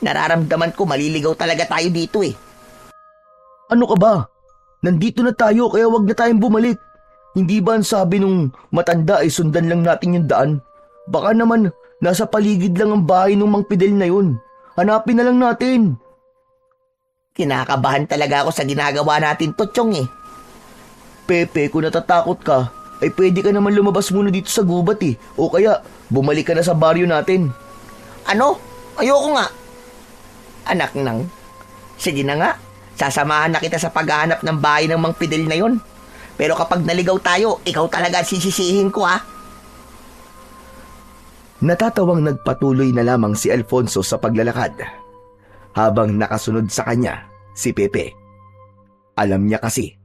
Nararamdaman ko maliligaw talaga tayo dito eh. Ano ka ba? Nandito na tayo kaya wag na tayong bumalik. Hindi ba ang sabi nung matanda ay sundan lang natin yung daan? Baka naman nasa paligid lang ang bahay ng Mang Fidel na yun. Hanapin na lang natin. Kinakabahan talaga ako sa ginagawa natin to, Chong eh. Pepe, kung natatakot ka, ay pwede ka naman lumabas muna dito sa gubat eh. O kaya, bumalik ka na sa baryo natin. Ano? Ayoko nga. Anak nang, sige na nga. Sasamahan na kita sa paghahanap ng bahay ng Mang Fidel na yon. Pero kapag naligaw tayo, ikaw talaga sisisihin ko ha. Natatawang nagpatuloy na lamang si Alfonso sa paglalakad habang nakasunod sa kanya si Pepe. Alam niya kasi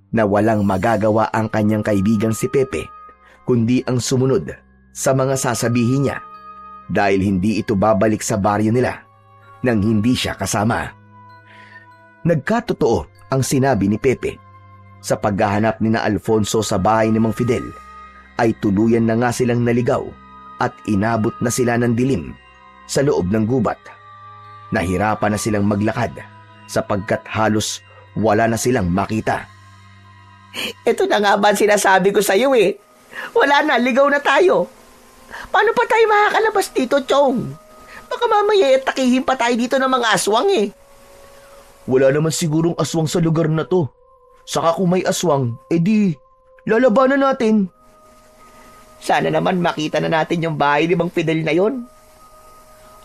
na walang magagawa ang kanyang kaibigang si Pepe kundi ang sumunod sa mga sasabihin niya dahil hindi ito babalik sa baryo nila nang hindi siya kasama. Nagkatotoo ang sinabi ni Pepe. Sa paghahanap ni na Alfonso sa bahay ni Mang Fidel, ay tuluyan na nga silang naligaw at inabot na sila ng dilim sa loob ng gubat. Nahirapan na silang maglakad sapagkat halos wala na silang makita. Ito na nga ba ang sinasabi ko sa'yo eh. Wala na, ligaw na tayo. Paano pa tayo makakalabas dito, Chong? Baka mamaya takihin pa tayo dito ng mga aswang eh. Wala naman sigurong aswang sa lugar na to. Saka kung may aswang, edi lalabanan natin. Sana naman makita na natin yung bahay ni Mang Fidel na yon.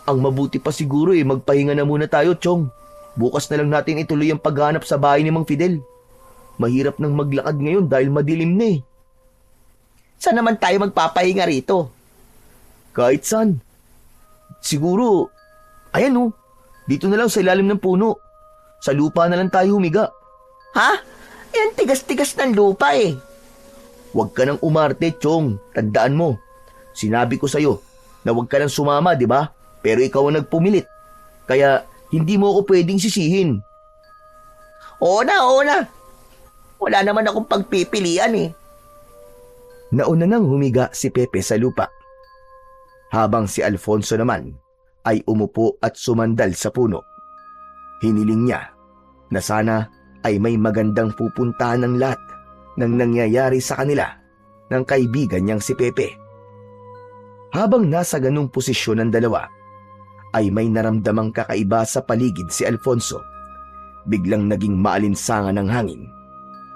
Ang mabuti pa siguro magpahinga na muna tayo, Chong. Bukas na lang natin ituloy ang paghanap sa bahay ni Mang Fidel. Mahirap nang maglakad ngayon dahil madilim na eh. Saan naman tayo magpapahinga rito? Kahit saan. Siguro, ayan oh, dito na lang sa ilalim ng puno. Sa lupa na lang tayo humiga. Ha? Yan tigas-tigas ng lupa eh. Huwag ka nang umarte, Chong. Tandaan mo. Sinabi ko sa'yo na huwag ka nang sumama, di ba? Pero ikaw ang nagpumilit. Kaya hindi mo ako pwedeng sisihin. Oo na. Wala naman akong pagpipilian eh. Nauna nang humiga si Pepe sa lupa. Habang si Alfonso naman ay umupo at sumandal sa puno. Hiniling niya na sana ay may magandang pupuntahan ng lahat ng nangyayari sa kanila ng kaibigan niyang si Pepe. Habang nasa ganung posisyon ng dalawa, ay may naramdamang kakaiba sa paligid si Alfonso. Biglang naging maalinsangan ng hangin.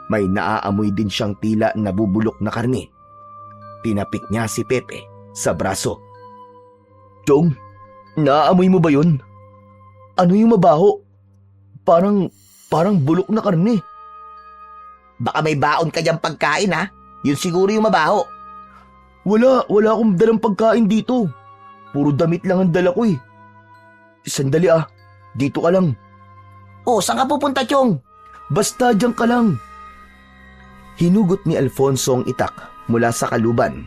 May naaamoy din siyang tila nabubulok na karne. Tinapik niya si Pepe sa braso. Chong, naaamoy mo ba yun? Ano yung mabaho? Parang bulok na karne. Baka may baon ka diyang pagkain ha? Yun siguro yung mabaho. Wala akong dalang pagkain dito. Puro damit lang ang dala ko eh. Sandali dito ka lang. Oh, saan ka pupunta, Chong? Basta diyan ka lang. Hinugot ni Alfonso ang itak mula sa kaluban.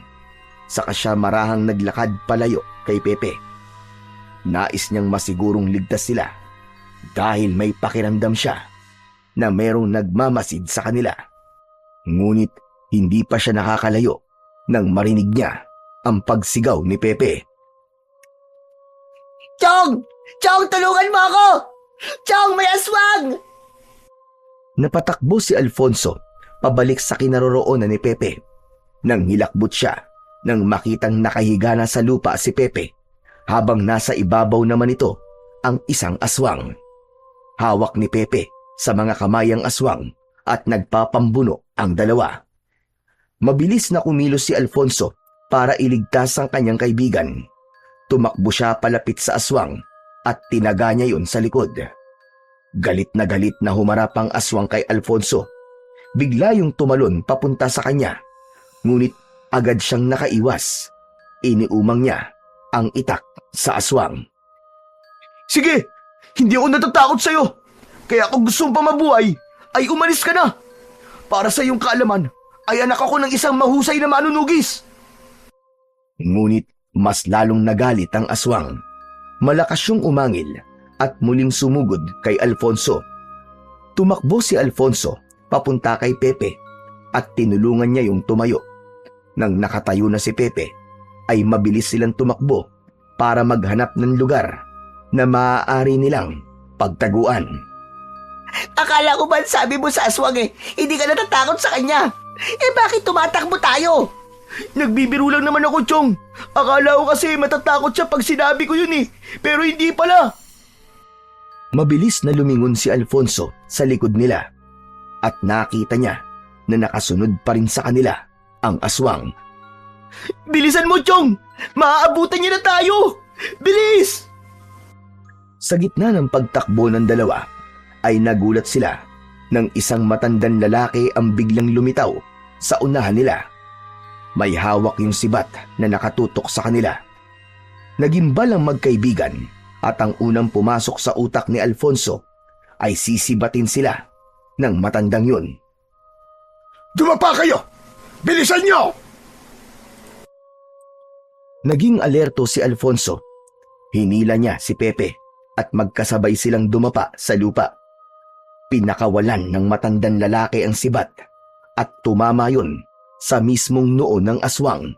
Saka siya marahang naglakad palayo kay Pepe. Nais niyang masigurong ligtas sila dahil may pakiramdam siya na merong nagmamasid sa kanila. Ngunit hindi pa siya nakakalayo nang marinig niya ang pagsigaw ni Pepe. Chong! Chong, tulungan mo ako! Chong, may aswang! Napatakbo si Alfonso pabalik sa kinaroroonan ni Pepe. Nang hilakbot siya nang makitang nakahiga na sa lupa si Pepe habang nasa ibabaw naman ito ang isang aswang. Hawak ni Pepe sa mga kamay ang aswang at nagpapambuno ang dalawa. Mabilis na kumilos si Alfonso para iligtas ang kanyang kaibigan. Tumakbo siya palapit sa aswang at tinaga niya yun sa likod. Galit na humarap ang aswang kay Alfonso. Bigla yung tumalon papunta sa kanya. Ngunit agad siyang nakaiwas. Iniumang niya ang itak sa aswang. Sige, hindi ako natatakot sa'yo. Kaya kung gusto mong pamabuhay, ay umalis ka na. Para sa iyong kaalaman, ay anak ako ng isang mahusay na manunugis. Ngunit mas lalong nagalit ang aswang. Malakas siyang umangil at muling sumugod kay Alfonso. Tumakbo si Alfonso papunta kay Pepe at tinulungan niya yung tumayo. Nang nakatayo na si Pepe, ay mabilis silang tumakbo para maghanap ng lugar na maaari nilang pagtaguan. Akala ko ba sabi mo sa aswang hindi ka natatakot sa kanya? Bakit tumatakbo tayo? Nagbibiro lang naman ako, Chong. Akala ko kasi matatakot siya pag sinabi ko yun pero hindi pala. Mabilis na lumingon si Alfonso sa likod nila at nakita niya na nakasunod pa rin sa kanila ang aswang. Bilisan mo, Chong! Maaabutan niya na tayo! Bilis! Sa gitna ng pagtakbo ng dalawa, ay nagulat sila nang isang matandang lalaki ang biglang lumitaw sa unahan nila. May hawak yung sibat na nakatutok sa kanila. Nagimbal ang magkaibigan at ang unang pumasok sa utak ni Alfonso ay sisibatin sila ng matandang yun. Dumapa kayo! Bilisan niyo! Naging alerto si Alfonso. Hinila niya si Pepe at magkasabay silang dumapa sa lupa. Pinakawalan ng matandang lalaki ang sibat at tumama yun sa mismong noo ng aswang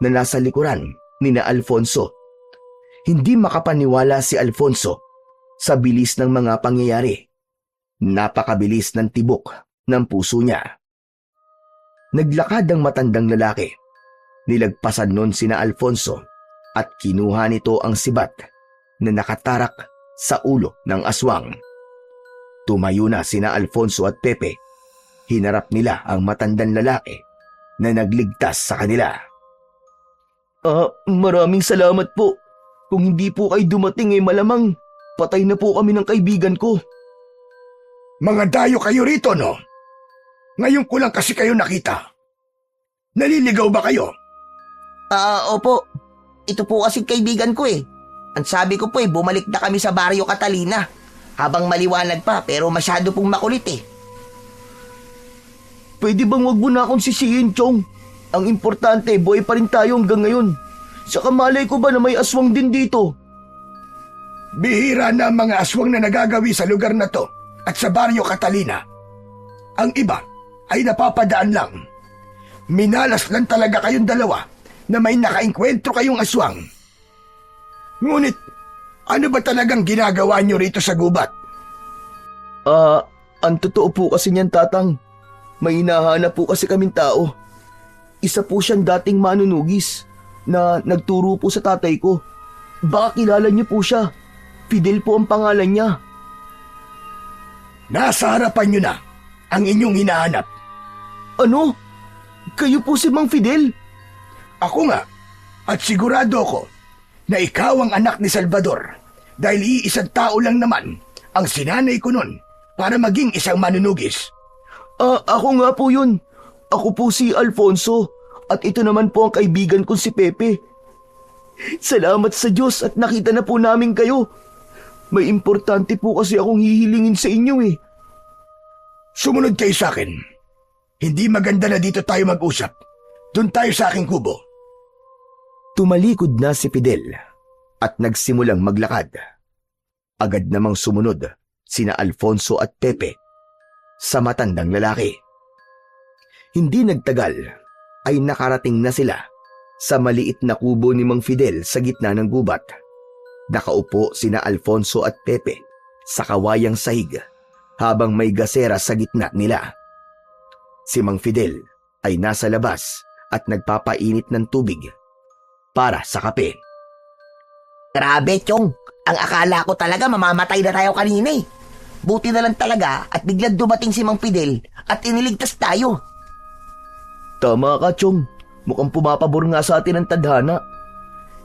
na nasa likuran ni na Alfonso. Hindi makapaniwala si Alfonso sa bilis ng mga pangyayari. Napakabilis ng tibok ng puso niya. Naglakad ang matandang lalaki. Nilagpasan nun sina Alfonso at kinuha nito ang sibat na nakatarak sa ulo ng aswang. Tumayo na sina Alfonso at Pepe. Hinarap nila ang matandang lalaki na nagligtas sa kanila. Maraming salamat po. Kung hindi po kayo dumating malamang patay na po kami ng kaibigan ko. Mga dayo kayo rito, no? Ngayon ko lang kasi kayo nakita. Naliligaw ba kayo? Opo. Ito po kasi kaibigan ko eh. Ang sabi ko po bumalik na kami sa Baryo Catalina. Habang maliwanag pa pero masyado pong makulit eh. Pwede bang wag mo na akong sisihin, Chong? Ang importante, buhay pa rin tayo hanggang ngayon. Saka malay ko ba na may aswang din dito? Bihira na ang mga aswang na nagagawi sa lugar na to at sa Baryo Catalina. Ang iba ay napapadaan lang. Minalas lang talaga kayong dalawa na may nakainkwentro kayong aswang. Ngunit, ano ba talagang ginagawa nyo rito sa gubat? Ang totoo po kasi niyan, Tatang. May hinahanap po kasi kaming tao. Isa po siyang dating manunugis na nagturo po sa tatay ko. Baka kilala niyo po siya. Fidel po ang pangalan niya. Nasa harapan nyo na ang inyong hinahanap. Ano? Kayo po si Mang Fidel? Ako nga, at sigurado ko na ikaw ang anak ni Salvador dahil iisang tao lang naman ang sinanay ko nun para maging isang manunugis. Ako nga po yun. Ako po si Alfonso at ito naman po ang kaibigan kong si Pepe. Salamat sa Diyos at nakita na po namin kayo. May importante po kasi akong hihilingin sa inyo eh. Sumunod kayo sa akin. Hindi maganda na dito tayo mag-usap. Doon tayo sa aking kubo. Tumalikod na si Fidel at nagsimulang maglakad. Agad namang sumunod sina Alfonso at Pepe sa matandang lalaki. Hindi nagtagal ay nakarating na sila sa maliit na kubo ni Mang Fidel sa gitna ng gubat. Nakaupo sina Alfonso at Pepe sa kawayang sahig habang may gasera sa gitna nila. Si Mang Fidel ay nasa labas at nagpapainit ng tubig para sa kape. Grabe, Chong. Ang akala ko talaga mamamatay na tayo kanina eh. Buti na lang talaga at biglang dumating si Mang Fidel at iniligtas tayo. Tama ka, Chong. Mukhang pumapabor nga sa atin ang tadhana.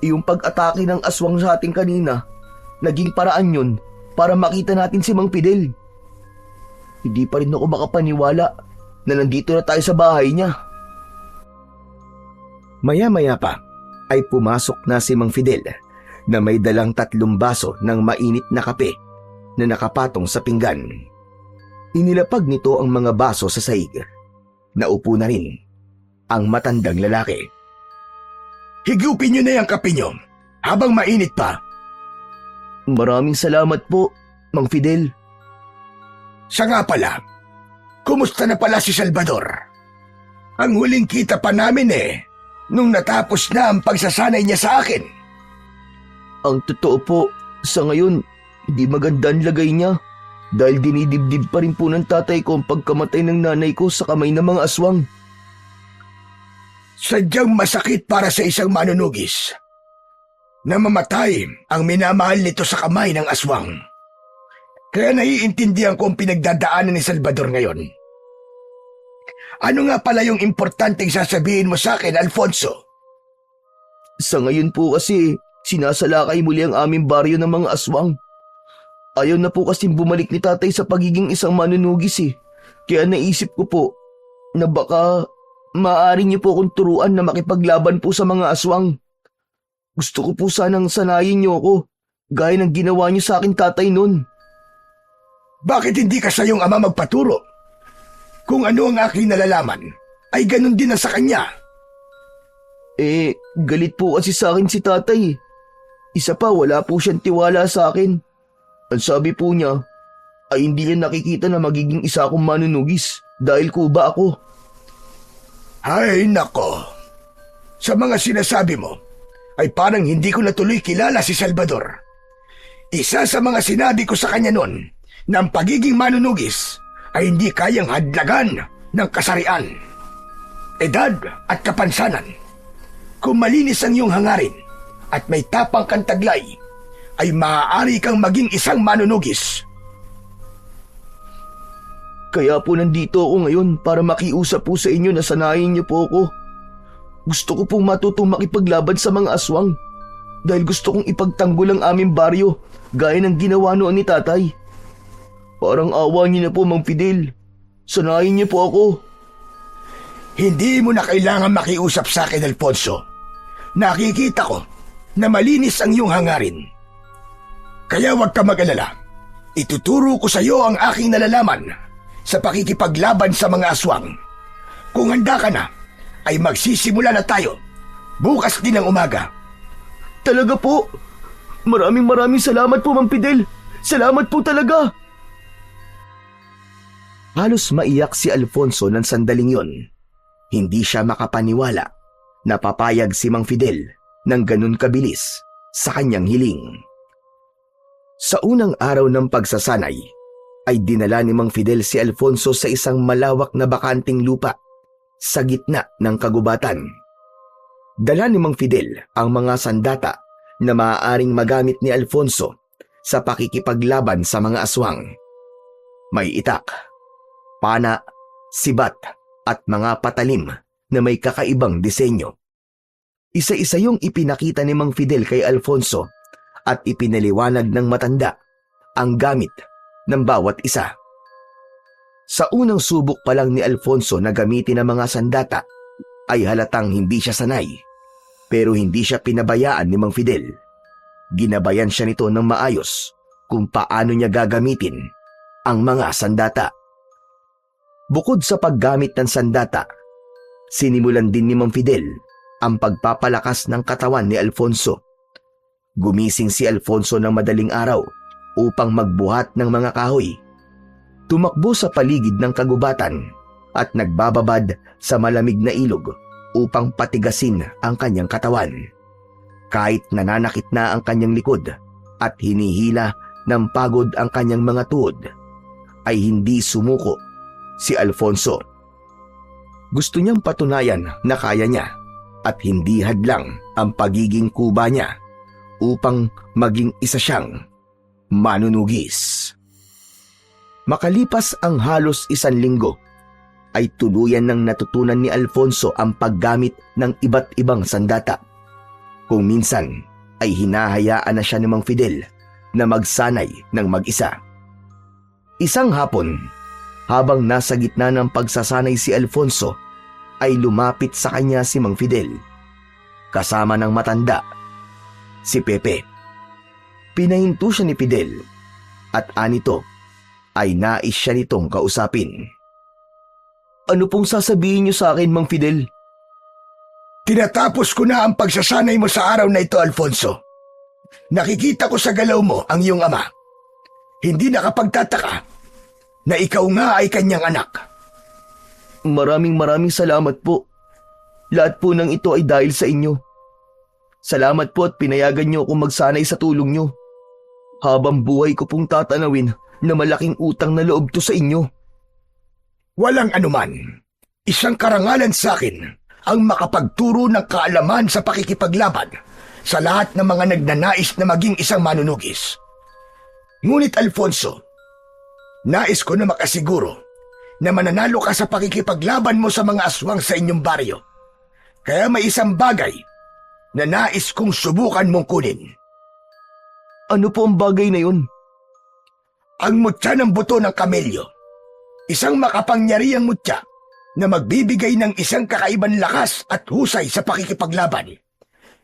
Yung pag-atake ng aswang sa atin kanina, naging paraan yun para makita natin si Mang Fidel. Hindi pa rin ako makapaniwala na nandito na tayo sa bahay niya. Maya-maya pa ay pumasok na si Mang Fidel na may dalang 3 baso ng mainit na kape na nakapatong sa pinggan. Inilapag nito ang mga baso sa sahig. Naupo na rin ang matandang lalaki. Higupin nyo na yung kape nyo habang mainit pa. Maraming salamat po, Mang Fidel. Siya nga pala, kumusta na pala si Salvador? Ang huling kita pa namin nung natapos na ang pagsasanay niya sa akin. Ang totoo po, sa ngayon, hindi maganda ang lagay niya dahil dinidibdib pa rin po ng tatay ko ang pagkamatay ng nanay ko sa kamay ng mga aswang. Sadyang masakit para sa isang manunugis na mamatay ang minamahal nito sa kamay ng aswang. Kaya naiintindihan ko ang pinagdadaanan ni Salvador ngayon. Ano nga pala yung importanteng sasabihin mo sa akin, Alfonso? Sa ngayon po kasi, sinasalakay muli ang aming baryo ng mga aswang. Ayaw na po kasing bumalik ni tatay sa pagiging isang manunugis Kaya naisip ko po na baka maaari niyo po akong turuan na makipaglaban po sa mga aswang. Gusto ko po sanang sanayin niyo ako, gaya ng ginawa niyo sa akin tatay noon. Bakit hindi ka sa iyong ama magpaturo? Kung ano ang aking nalalaman, ay ganun din na sa kanya. Galit po kasi sa akin si tatay. Isa pa, wala po siyang tiwala sa akin. Ang sabi po niya, ay hindi niya nakikita na magiging isa akong manunugis dahil kuba ako. Ay nako, sa mga sinasabi mo ay parang hindi ko natuloy kilala si Salvador. Isa sa mga sinabi ko sa kanya noon na ang pagiging manunugis ay hindi kayang hadlagan ng kasarian, edad at kapansanan. Kung malinis ang iyong hangarin at may tapang kang taglay, ay maaari kang maging isang manunugis. Kaya po nandito ako ngayon para makiusap po sa inyo na sanayin niyo po ako. Gusto ko pong matutong makipaglaban sa mga aswang dahil gusto kong ipagtanggol ang aming baryo gaya ng ginawa noon ni tatay. Parang awa niyo na po, Mang Fidel. Sanayin niyo po ako. Hindi mo na kailangan makiusap sa akin, Alfonso. Nakikita ko na malinis ang iyong hangarin. Kaya huwag ka mag-alala. Ituturo ko sa iyo ang aking nalalaman sa pakikipaglaban sa mga aswang. Kung handa ka na, ay magsisimula na tayo. Bukas din ng umaga. Talaga po? Maraming salamat po, Mang Fidel. Salamat po talaga. Halos maiyak si Alfonso ng sandaling yon. Hindi siya makapaniwala na papayag si Mang Fidel ng ganun kabilis sa kanyang hiling. Sa unang araw ng pagsasanay, ay dinala ni Mang Fidel si Alfonso sa isang malawak na bakanting lupa sa gitna ng kagubatan. Dala ni Mang Fidel ang mga sandata na maaaring magamit ni Alfonso sa pakikipaglaban sa mga aswang. May itak, pana, sibat at mga patalim na may kakaibang disenyo. Isa-isa yung ipinakita ni Mang Fidel kay Alfonso at ipinaliwanag ng matanda ang gamit ng bawat isa. Sa unang subok pa lang ni Alfonso na gamitin ang mga sandata ay halatang hindi siya sanay, pero hindi siya pinabayaan ni Mang Fidel. Ginabayan siya nito ng maayos kung paano niya gagamitin ang mga sandata. Bukod sa paggamit ng sandata, sinimulan din ni Mang Fidel ang pagpapalakas ng katawan ni Alfonso. Gumising si Alfonso ng madaling araw upang magbuhat ng mga kahoy. Tumakbo sa paligid ng kagubatan at nagbababad sa malamig na ilog upang patigasin ang kanyang katawan. Kahit nananakit na ang kanyang likod at hinihila ng pagod ang kanyang mga tuhod, ay hindi sumuko si Alfonso. Gusto niyang patunayan na kaya niya at hindi hadlang ang pagiging kuba niya upang maging isa siyang manunugis. Makalipas ang halos 1 linggo, ay tuluyan nang natutunan ni Alfonso ang paggamit ng iba't ibang sandata. Kung minsan ay hinahayaan na siya ni Mang Fidel na magsanay ng mag-isa. Isang hapon, habang nasa gitna ng pagsasanay si Alfonso, ay lumapit sa kanya si Mang Fidel, kasama ng matanda, si Pepe. Pinahinto siya ni Fidel at anito ay nais siya nitong kausapin. Ano pong sasabihin niyo sa akin, Mang Fidel? Tinatapos ko na ang pagsasanay mo sa araw na ito, Alfonso. Nakikita ko sa galaw mo ang iyong ama. Hindi nakapagtataka na ikaw nga ay kanyang anak. Maraming salamat po. Lahat po ng ito ay dahil sa inyo. Salamat po at pinayagan niyo akong magsanay sa tulong niyo. Habang buhay ko pong tatanawin na malaking utang na loob to sa inyo. Walang anuman. Isang karangalan sa akin ang makapagturo ng kaalaman sa pakikipaglaban sa lahat ng mga nagnanais na maging isang manunugis. Ngunit Alfonso, nais ko na makasiguro na mananalo ka sa pakikipaglaban mo sa mga aswang sa inyong baryo. Kaya may isang bagay na nais kong subukan mong kunin. Ano po ang bagay na yun? Ang mutya ng buto ng kamelyo. Isang makapangyarihang mutya na magbibigay ng isang kakaibang lakas at husay sa pakikipaglaban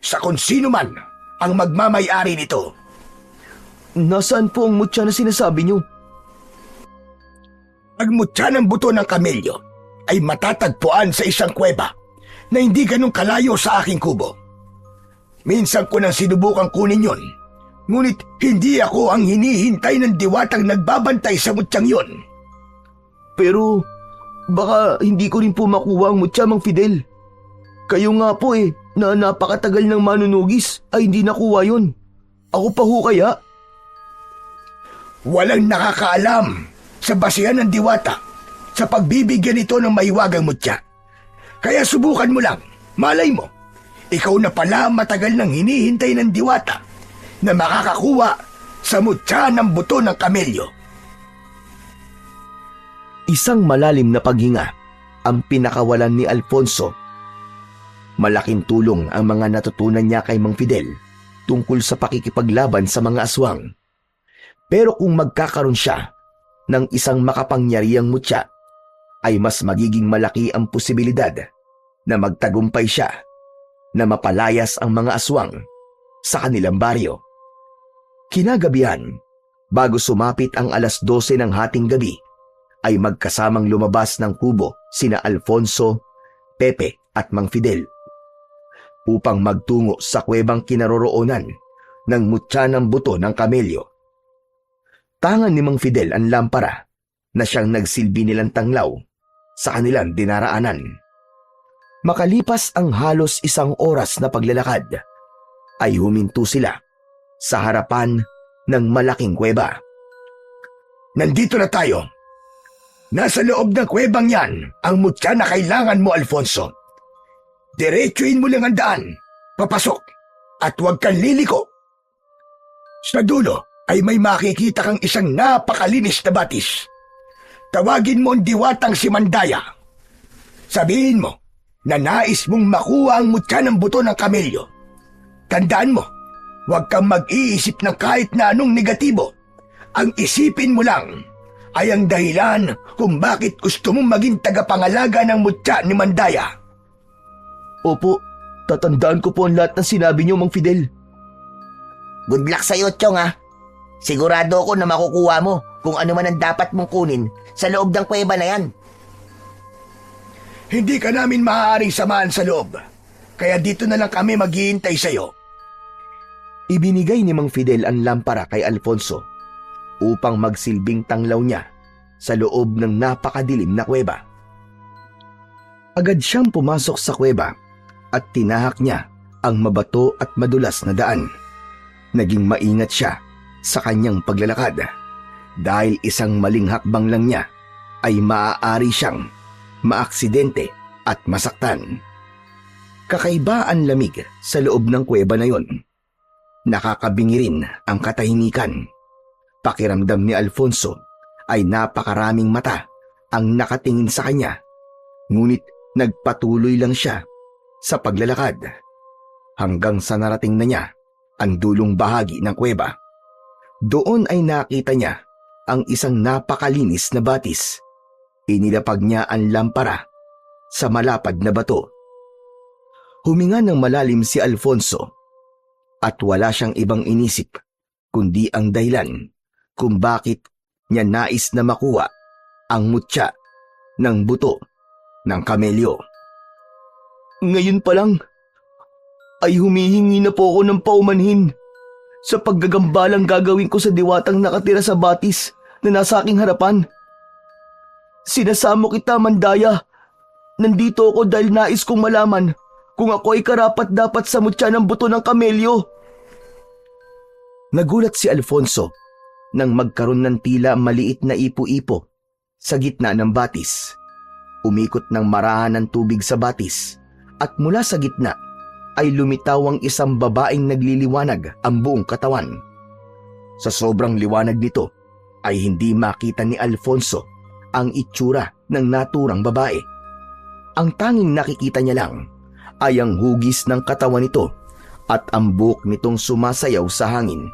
sa kung sino man ang magmamay-ari nito. Nasaan po ang mutya na sinasabi niyo? Ang mutya ng buto ng kamelyo ay matatagpuan sa isang kuweba na hindi ganun kalayo sa aking kubo. Minsan ko nang sinubukang kunin yon, Ngunit hindi ako ang hinihintay ng diwatang nagbabantay sa mutyang yon. Pero baka hindi ko rin po makuha ang mutya, Mang Fidel. Kayo nga po na napakatagal ng manunugis ay hindi nakuha yon. Ako pa ho kaya? Walang nakakaalam sa basihan ng diwata sa pagbibigyan ito ng mahiwagang mutya. Kaya subukan mo lang, malay mo, ikaw na pala ang matagal nang hinihintay ng diwata na makakakuha sa mutya ng buto ng kamelyo. Isang malalim na paghinga ang pinakawalan ni Alfonso. Malaking tulong ang mga natutunan niya kay Mang Fidel tungkol sa pakikipaglaban sa mga aswang. Pero kung magkakaroon siya ng isang makapangyarihang mutya, ay mas magiging malaki ang posibilidad na magtagumpay siya na mapalayas ang mga aswang sa kanilang baryo. Kinagabihan, bago sumapit ang 12:00 ng hating gabi, ay magkasamang lumabas ng kubo sina Alfonso, Pepe at Mang Fidel upang magtungo sa kuwebang kinaroroonan ng mutya ng buto ng kamelyo. Tangan ni Mang Fidel ang lampara na siyang nagsilbi nilang tanglaw sa kanilang dinaraanan. Makalipas ang halos 1 oras na paglalakad, ay huminto sila sa harapan ng malaking kuweba. Nandito na tayo. Nasa loob ng kuwebang yan ang mutya na kailangan mo, Alfonso. Diretsuin mo lang ang daan, papasok, at huwag kang liliko. Sa dulo ay may makikita kang isang napakalinis na batis. Tawagin mo ang diwatang si Mandaya. Sabihin mo na nais mong makuha ang mutya ng buto ng kamelyo. Tandaan mo, huwag kang mag-iisip ng kahit na anong negatibo. Ang isipin mo lang ay ang dahilan kung bakit gusto mong maging tagapangalaga ng mutya ni Mandaya. Opo, tatandaan ko po ang lahat ng sinabi niyo, Mang Fidel. Good luck sa'yo, Chong, ha? Sigurado ako na makukuha mo kung ano man ang dapat mong kunin sa loob ng kuweba na yan. Hindi ka namin maaaring samahan sa loob, kaya dito na lang kami maghihintay sa'yo. Ibinigay ni Mang Fidel ang lampara kay Alfonso upang magsilbing tanglaw niya sa loob ng napakadilim na kuweba. Agad siyang pumasok sa kuweba at tinahak niya ang mabato at madulas na daan. Naging maingat siya sa kanyang paglalakad dahil isang maling hakbang lang niya ay maaari siyang maaksidente at masaktan. Kakaiba ang lamig sa loob ng kuweba na yon. Nakakabingi rin ang katahimikan. Pakiramdam ni Alfonso ay napakaraming mata ang nakatingin sa kanya, ngunit nagpatuloy lang siya sa paglalakad hanggang sa narating na niya ang dulong bahagi ng kuweba. Doon ay nakita niya ang isang napakalinis na batis. Inilapag niya ang lampara sa malapad na bato. Huminga ng malalim si Alfonso at wala siyang ibang inisip kundi ang dahilan kung bakit niya nais na makuha ang mutya ng buto ng kamelyo. Ngayon pa lang ay humihingi na po ako ng paumanhin sa paggagambalang gagawin ko sa diwatang nakatira sa batis na nasa aking harapan. Sinasamo kita, Mandaya. Nandito ako dahil nais kong malaman kung ako ay karapat-dapat sa mutya ng buto ng kamelyo. Nagulat si Alfonso nang magkaroon ng tila maliit na ipo-ipo sa gitna ng batis. Umikot ng marahan ng tubig sa batis at mula sa gitna ay lumitaw ang isang babaeng nagliliwanag ang buong katawan. Sa sobrang liwanag nito ay hindi makita ni Alfonso ang itsura ng naturang babae. Ang tanging nakikita niya lang ay ang hugis ng katawan nito at ang buhok nitong sumasayaw sa hangin.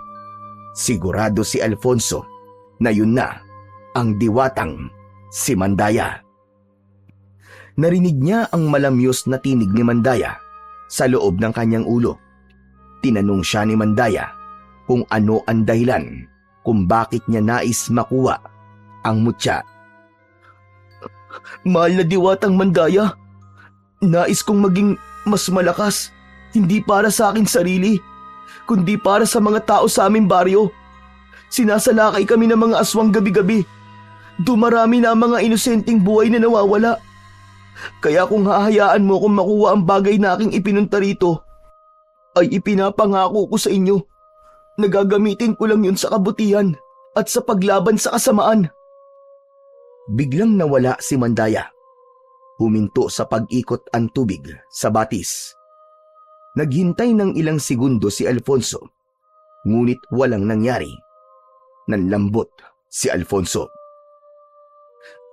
Sigurado si Alfonso na yun na ang diwatang si Mandaya. Narinig niya ang malamyos na tinig ni Mandaya sa loob ng kanyang ulo. Tinanong siya ni Mandaya kung ano ang dahilan kung bakit niya nais makuha ang mutya. Mahal na diwatang Mandaya, nais kong maging mas malakas, hindi para sa aking sarili, kundi para sa mga tao sa aming baryo. Sinasalakay kami ng mga aswang gabi-gabi. Dumarami na ang mga inosenteng buhay na nawawala. Kaya kung hahayaan mo kung makuha ang bagay na aking ipinunta rito, ay ipinapangako ko sa inyo na gagamitin ko lang yun sa kabutihan at sa paglaban sa kasamaan. Biglang nawala si Mandaya. Huminto sa pag-ikot ang tubig sa batis. Naghintay ng ilang segundo si Alfonso, ngunit walang nangyari. Nanlambot si Alfonso.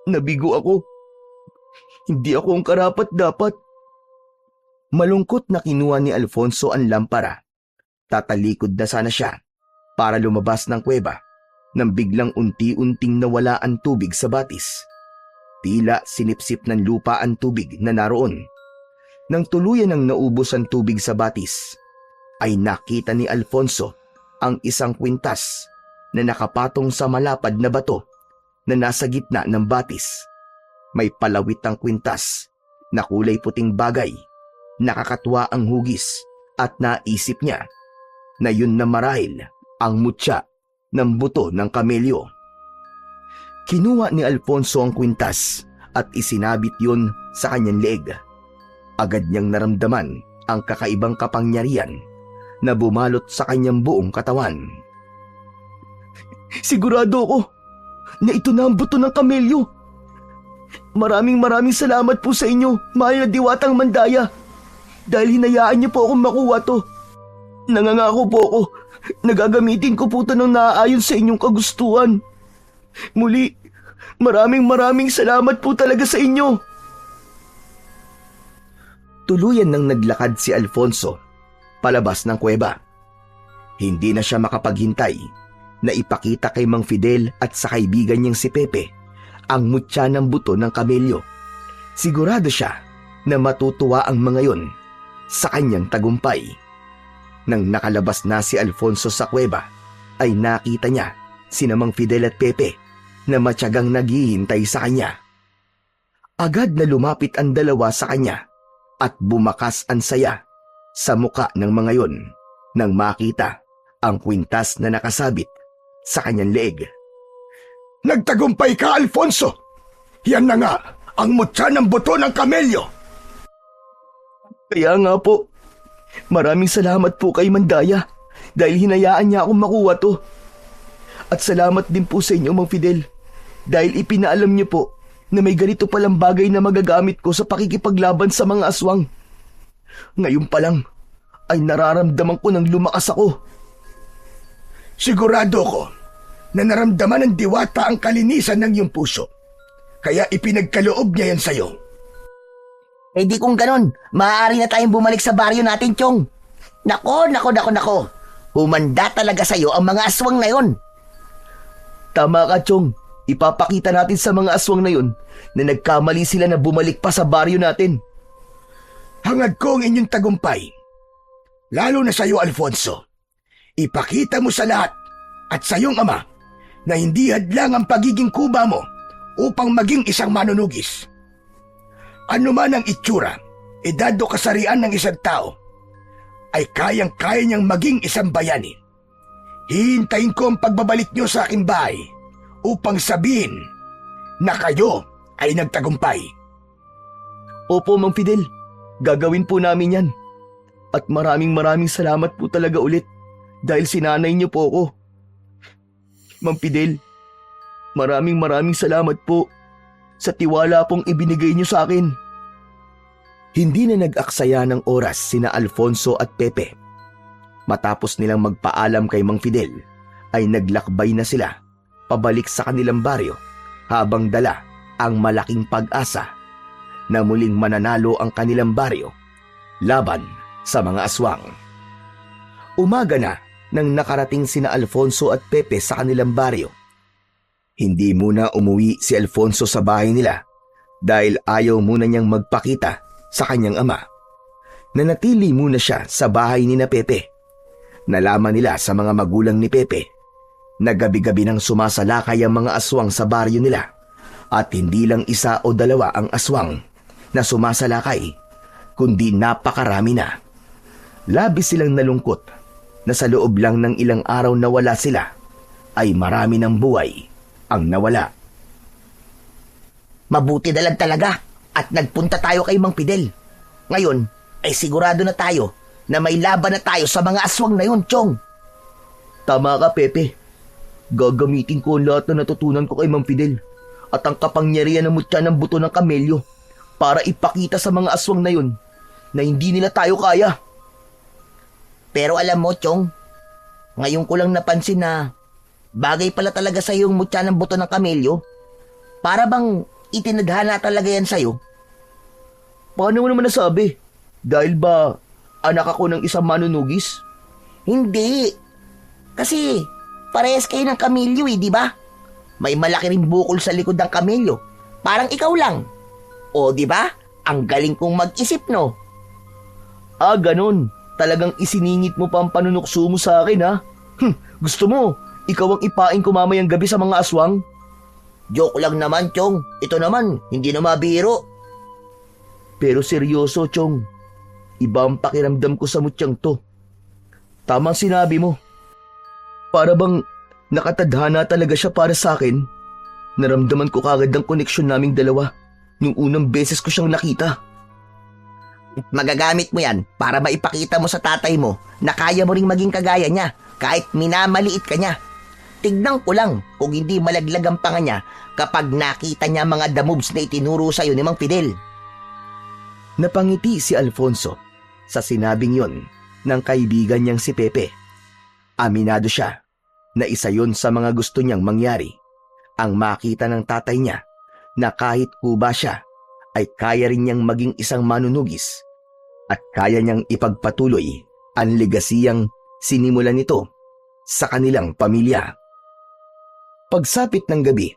Nabigo ako. Hindi ako ang karapat-dapat. Malungkot na kinuha ni Alfonso ang lampara. Tatalikod na sana siya para lumabas ng kuweba nang biglang unti-unting nawala ang tubig sa batis. Tila sinipsip ng lupa ang tubig na naroon. Nang tuluyan ng naubos ang tubig sa batis, ay nakita ni Alfonso ang isang kwintas na nakapatong sa malapad na bato na nasa gitna ng batis. May palawit ang kwintas na kulay puting bagay. Nakakatwa ang hugis at naisip niya na yun na marahil ang mutya ng buto ng kamelyo. Kinuha ni Alfonso ang kwintas at isinabit yun sa kanyang leeg. Agad niyang naramdaman ang kakaibang kapangyarihan na bumalot sa kanyang buong katawan. Sigurado ako na ito na ang buto ng kamelyo. Maraming salamat po sa inyo, mahal na Diwatang Mandaya. Dahil hinayaan niyo po akong makuha to. Nangangako po ako, nagagamitin ko po ito ng naaayon sa inyong kagustuhan. Muli, maraming salamat po talaga sa inyo. Tuluyan nang naglakad si Alfonso palabas ng kuweba. Hindi na siya makapaghintay na ipakita kay Mang Fidel at sa kaibigan niyang si Pepe ang mutya ng buto ng kamelyo. Sigurado siya na matutuwa ang mga yon sa kanyang tagumpay. Nang nakalabas na si Alfonso sa kuweba, ay nakita niya sina Mang Fidel at Pepe na matyagang naghihintay sa kanya. Agad na lumapit ang dalawa sa kanya at bumakas ang saya sa muka ng mga yon nang makita ang kwintas na nakasabit sa kanyang leeg. Nagtagumpay ka, Alfonso! Yan na nga ang mutya ng buto ng kamelyo! Kaya nga po, maraming salamat po kay Mandaya dahil hinayaan niya akong makuha to. At salamat din po sa inyo, Mang Fidel, dahil ipinaalam niyo po na may ganito palang bagay na magagamit ko sa pakikipaglaban sa mga aswang. Ngayon pa lang ay nararamdaman ko ng lumakas ako. Sigurado ko na naramdaman ng diwata ang kalinisan ng iyong puso. Kaya ipinagkaloob niya yan sa'yo. Eh di kung ganon, maaari na tayong bumalik sa baryo natin, Chong. Nako. Humanda talaga sa'yo ang mga aswang na yon. Tama ka, Chong. Ipapakita natin sa mga aswang na yon na nagkamali sila na bumalik pa sa baryo natin. Hangad ko ang inyong tagumpay. Lalo na sa iyo, Alfonso. Ipakita mo sa lahat at sa iyong ama na hindi hadlang ang pagiging kuba mo upang maging isang manunugis. Ano man ang itsura, edad o kasarian ng isang tao, ay kayang-kaya niyang maging isang bayani. Hihintayin ko ang pagbabalik niyo sa aking bahay upang sabihin na kayo ay nagtagumpay. Opo, Mang Fidel. Gagawin po namin yan. At maraming salamat po talaga ulit dahil sinanay niyo po ako. Mang Fidel, maraming salamat po sa tiwala pong ibinigay niyo sa akin. Hindi na nag-aksaya ng oras sina Alfonso at Pepe. Matapos nilang magpaalam kay Mang Fidel, ay naglakbay na sila pabalik sa kanilang baryo habang dala ang malaking pag-asa na muling mananalo ang kanilang baryo laban sa mga aswang. Umaga na nang nakarating sina Alfonso at Pepe sa kanilang baryo. Hindi muna umuwi si Alfonso sa bahay nila dahil ayaw muna niyang magpakita sa kanyang ama. Nanatili muna siya sa bahay ni na Pepe. Nalaman nila sa mga magulang ni Pepe na gabi-gabi nang sumasalakay ang mga aswang sa baryo nila at hindi lang isa o dalawa ang aswang na sumasalakay kundi napakarami na. Labis silang nalungkot na sa loob lang ng ilang araw na wala sila, ay marami ng buhay ang nawala. Mabuti na lang talaga at nagpunta tayo kay Mang Fidel. Ngayon ay sigurado na tayo na may laban na tayo sa mga aswang na yun, Chong. Tama ka, Pepe. Gagamitin ko ang lahat na natutunan ko kay Mang Fidel at ang kapangyarihan ng mutya ng buto ng kamelyo para ipakita sa mga aswang na yun na hindi nila tayo kaya. Pero alam mo, Chong, ngayon ko lang napansin na bagay pala talaga sa yung mutya ng buto ng kamelyo. Para bang itinadhana talaga yan sa'yo? Paano mo naman nasabi? Dahil ba anak ako ng isang manunugis? Hindi. Kasi parehas kayo ng kamelyo di ba? May malaki ring bukol sa likod ng kamelyo. Parang ikaw lang. O di ba? Ang galing kong mag-isip, no? Ah, ganun. Talagang isiningit mo pa ang panunukso mo sa akin, ha? Gusto mo, ikaw ang ipain ko mamayang gabi sa mga aswang? Joke lang naman, Chong. Ito naman, hindi na mabiro. Pero seryoso, Chong. Iba ang pakiramdam ko sa mutyang to. Tamang sinabi mo. Para bang nakatadhana talaga siya para sa akin. Naramdaman ko kagad ang koneksyon naming dalawa nung unang beses ko siyang nakita. Magagamit mo yan para maipakita mo sa tatay mo na kaya mo ring maging kagaya niya kahit minamaliit ka niya. Tignan ko lang kung hindi malaglag ang panga niya kapag nakita niya mga the moves na itinuro sa'yo ni Mang Fidel. Napangiti si Alfonso sa sinabing yon ng kaibigan niyang si Pepe. Aminado siya na isa yon sa mga gusto niyang mangyari, ang makita ng tatay niya na kahit kuba siya ay kaya rin niyang maging isang manunugis at kaya niyang ipagpatuloy ang legasiyang sinimulan nito sa kanilang pamilya. Pagsapit ng gabi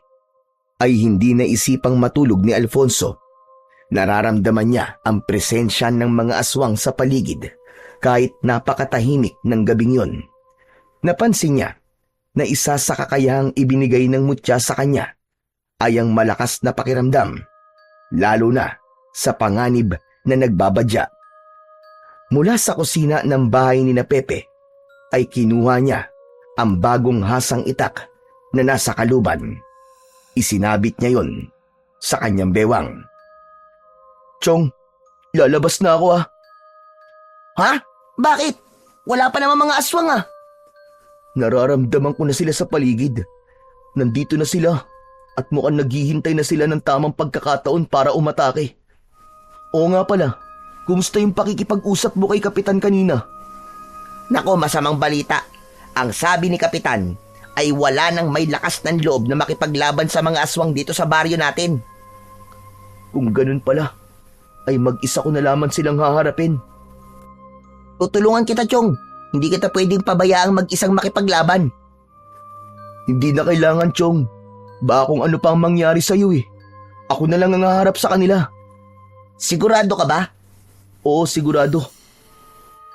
ay hindi naisipang matulog ni Alfonso. Nararamdaman niya ang presensya ng mga aswang sa paligid kahit napakatahimik ng gabing yon. Napansin niya na isa sa kakayahang ibinigay ng mutya sa kanya ay ang malakas na pakiramdam, lalo na sa panganib na nagbabadya. Mula sa kusina ng bahay ni na Pepe ay kinuha niya ang bagong hasang itak na nasa kaluban. Isinabit niya yon sa kanyang bewang. Chong, lalabas na ako ah. Ha? Bakit? Wala pa naman mga aswang ah. Nararamdaman ko na sila sa paligid. Nandito na sila at mukhang naghihintay na sila ng tamang pagkakataon para umatake. Oo nga pala, kumusta yung pakikipag-usap mo kay Kapitan kanina? Nako, masamang balita. Ang sabi ni Kapitan ay wala nang may lakas ng loob na makipaglaban sa mga aswang dito sa baryo natin. Kung ganun pala, ay mag-isa ko na lamang silang haharapin. Tutulungan kita, Chong. Hindi kita pwedeng pabayaang mag-isang makipaglaban. Hindi na kailangan, Chong. Baka kung ano pang mangyari sa'yo eh. Ako na lang ang haharap sa kanila. Sigurado ka ba? Oo, sigurado.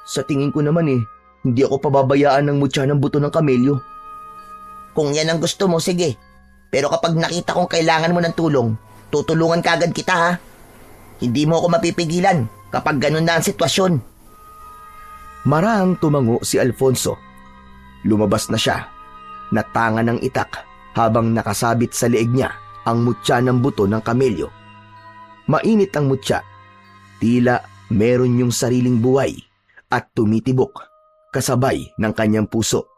Sa tingin ko naman eh, hindi ako pababayaan ng mutya ng buto ng kamelyo. Kung yan ang gusto mo, sige. Pero kapag nakita kong kailangan mo ng tulong, tutulungan kagad kita ha. Hindi mo ako mapipigilan kapag ganun na ang sitwasyon. Marahang tumango si Alfonso. Lumabas na siya, natanga ng itak habang nakasabit sa leeg niya ang mutya ng buto ng kamelyo. Mainit ang mutya, tila meron yung sariling buhay at tumitibok kasabay ng kanyang puso.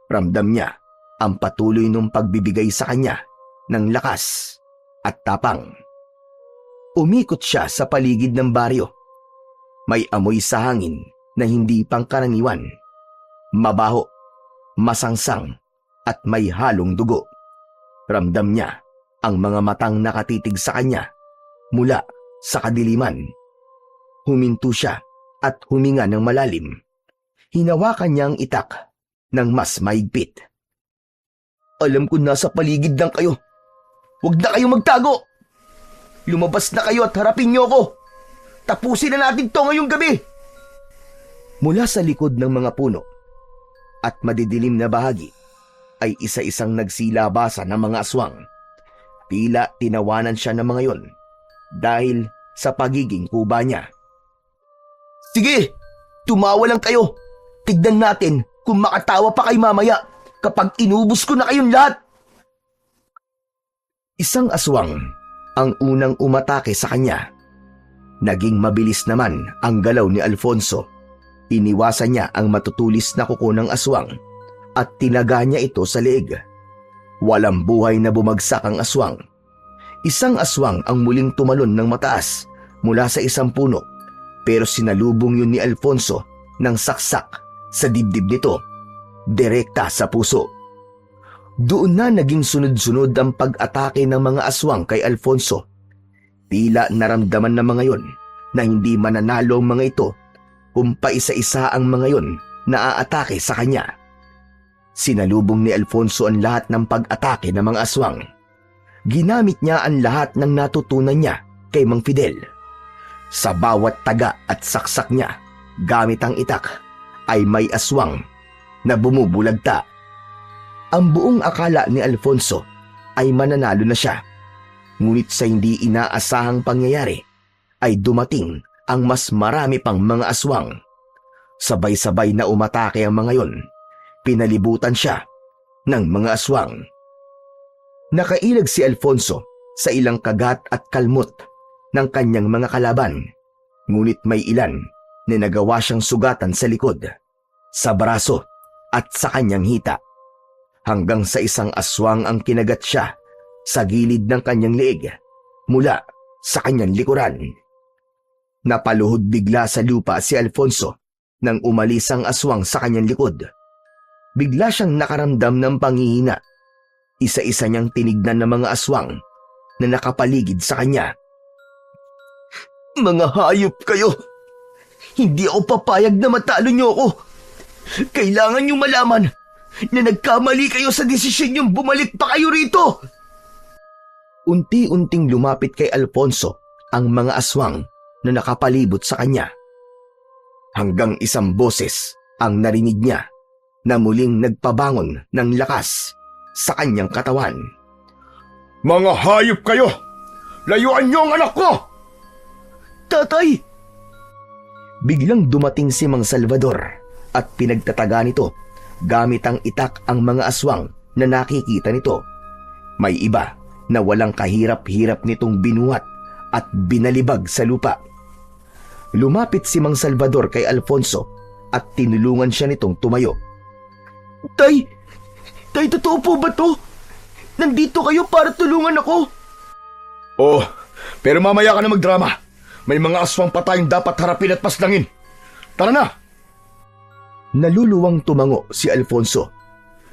Ramdam niya ang patuloy ng pagbibigay sa kanya ng lakas at tapang. Umikot siya sa paligid ng baryo. May amoy sa hangin na hindi pangkaraniwan. Mabaho, masangsang at may halong dugo. Ramdam niya ang mga matang nakatitig sa kanya mula sa kadiliman. Huminto siya at huminga ng malalim. Hinawakan niya ang itak ng mas mahigpit. Alam ko nasa paligid lang kayo. Huwag na kayong magtago! Lumabas na kayo at harapin niyo ako! Tapusin na natin to ngayong gabi! Mula sa likod ng mga puno at madidilim na bahagi ay isa-isang nagsilabasan ng mga aswang. Tila tinawanan siya ng mga yon dahil sa pagiging kuba niya. Sige, tumawa lang kayo! Tignan natin kung makatawa pa kay mamaya kapag inubos ko na kayong lahat. Isang aswang ang unang umatake sa kanya. Naging mabilis naman ang galaw ni Alfonso. Iniwasan niya ang matutulis na kuko ng aswang at tinaga niya ito sa leeg. Walang buhay na bumagsak ang aswang. Isang aswang ang muling tumalon ng mataas mula sa isang puno, pero sinalubong yun ni Alfonso ng saksak sa dibdib nito, direkta sa puso. Doon na naging sunod-sunod ang pag-atake ng mga aswang kay Alfonso. Tila naramdaman ng mga yon na hindi mananalo ang mga ito kung paisa-isa ang mga yon na aatake sa kanya. Sinalubong ni Alfonso ang lahat ng pag-atake ng mga aswang. Ginamit niya ang lahat ng natutunan niya kay Mang Fidel. Sa bawat taga at saksak niya, gamit ang itak, ay may aswang na bumubulagta. Ang buong akala ni Alfonso ay mananalo na siya. Ngunit sa hindi inaasahang pangyayari, ay dumating ang mas marami pang mga aswang. Sabay-sabay na umatake ang mga yon. Pinalibutan siya ng mga aswang. Nakailag si Alfonso sa ilang kagat at kalmot ng kanyang mga kalaban, ngunit may ilan na nagawa siyang sugatan sa likod, sa braso at sa kanyang hita, hanggang sa isang aswang ang kinagat siya sa gilid ng kanyang leeg mula sa kanyang likuran. Napaluhod bigla sa lupa si Alfonso nang umalis ang aswang sa kanyang likod. Bigla siyang nakaramdam ng panghihina. Isa-isa niyang tinignan ng mga aswang na nakapaligid sa kanya. Mga hayop kayo! Hindi ako papayag na matalo niyo ako. Kailangan niyong malaman na nagkamali kayo sa desisyon niyong bumalik pa kayo rito. Unti-unting lumapit kay Alfonso ang mga aswang na nakapalibot sa kanya. Hanggang isang boses ang narinig niya na muling nagpabangon ng lakas sa kanyang katawan. Mga hayop kayo! Layuan niyo ang anak ko! Tatay! Biglang dumating si Mang Salvador at pinagtataga nito gamit ang itak ang mga aswang na nakikita nito. May iba na walang kahirap-hirap nitong binuhat at binalibag sa lupa. Lumapit si Mang Salvador kay Alfonso at tinulungan siya nitong tumayo. Tay! Tay, totoo po ba to? Nandito kayo para tulungan ako? Oh, pero mamaya ka na magdrama. May mga aswang pa tayong dapat harapin at paslangin. Tara na! Naluluwang tumango si Alfonso.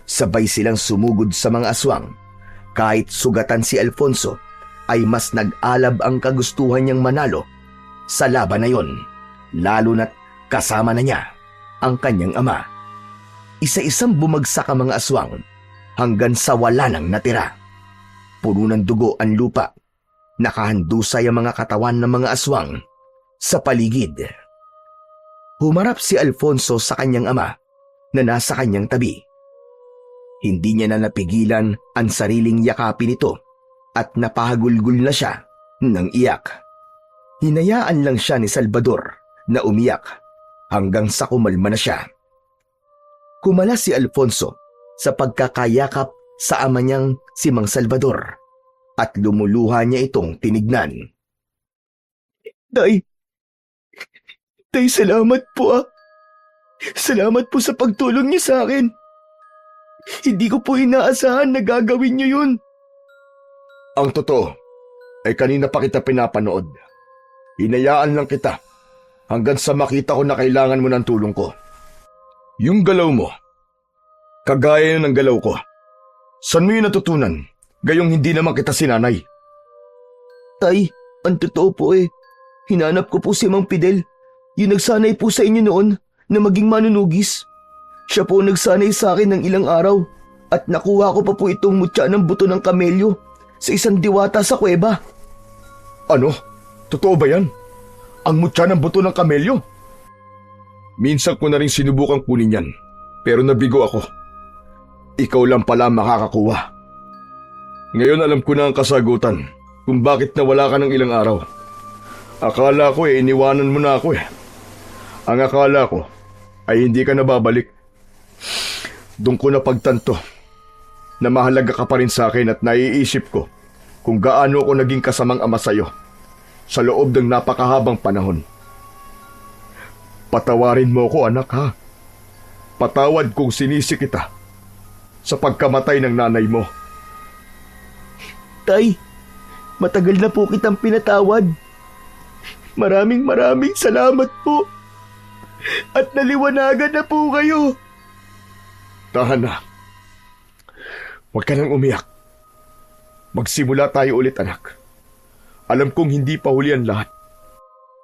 Sabay silang sumugod sa mga aswang. Kahit sugatan si Alfonso, ay mas nag-alab ang kagustuhan niyang manalo sa laban na yon, lalo na't kasama na niya ang kanyang ama. Isa-isang bumagsak ang mga aswang hanggang sa wala nang natira. Puno ng dugo ang lupa. Nakahandusay ang mga katawan ng mga aswang sa paligid. Humarap si Alfonso sa kanyang ama na nasa kanyang tabi. Hindi niya na napigilan ang sariling yakapin nito at napahagulgul na siya ng iyak. Hinayaan lang siya ni Salvador na umiyak hanggang sa kumalma na siya. Kumala si Alfonso sa pagkakayakap sa ama niyang si Mang Salvador at lumuluha niya itong tinignan. Tay, salamat po . Salamat po sa pagtulong niyo sa akin. Hindi ko po inaasahan na gagawin niyo yun. Ang totoo ay kanina pa kita pinapanood. Hinayaan lang kita hanggang sa makita ko na kailangan mo ng tulong ko. Yung galaw mo, kagaya ng galaw ko. Saan mo yun natutunan? Gayong hindi naman kita sinanay. Tay, ang totoo po hinanap ko po si Mang Fidel. Yung nagsanay po sa inyo noon na maging manunugis. Siya po nagsanay sa akin ng ilang araw at nakuha ko pa po itong mutya ng buto ng kamelyo sa isang diwata sa kuweba. Ano? Totoo ba yan? Ang mutya ng buto ng kamelyo? Minsan ko na rin sinubukang kunin yan, pero nabigo ako. Ikaw lang pala makakakuha. Ngayon alam ko na ang kasagutan kung bakit nawala ka ng ilang araw. Akala ko iniwanan mo na ako . Ang akala ko ay hindi ka na babalik. Doon ko napagtanto na mahalaga ka pa rin sa akin at naiisip ko kung gaano ako naging kasamang ama sa'yo sa loob ng napakahabang panahon. Patawarin mo ko, anak, ha? Patawad kung sinisi kita sa pagkamatay ng nanay mo. Tay, matagal na po kitang pinatawad. Maraming salamat po. At naliwanagan na po kayo. Tahan na. Huwag ka nang umiyak. Magsimula tayo ulit, anak. Alam kong hindi pa huli ang lahat.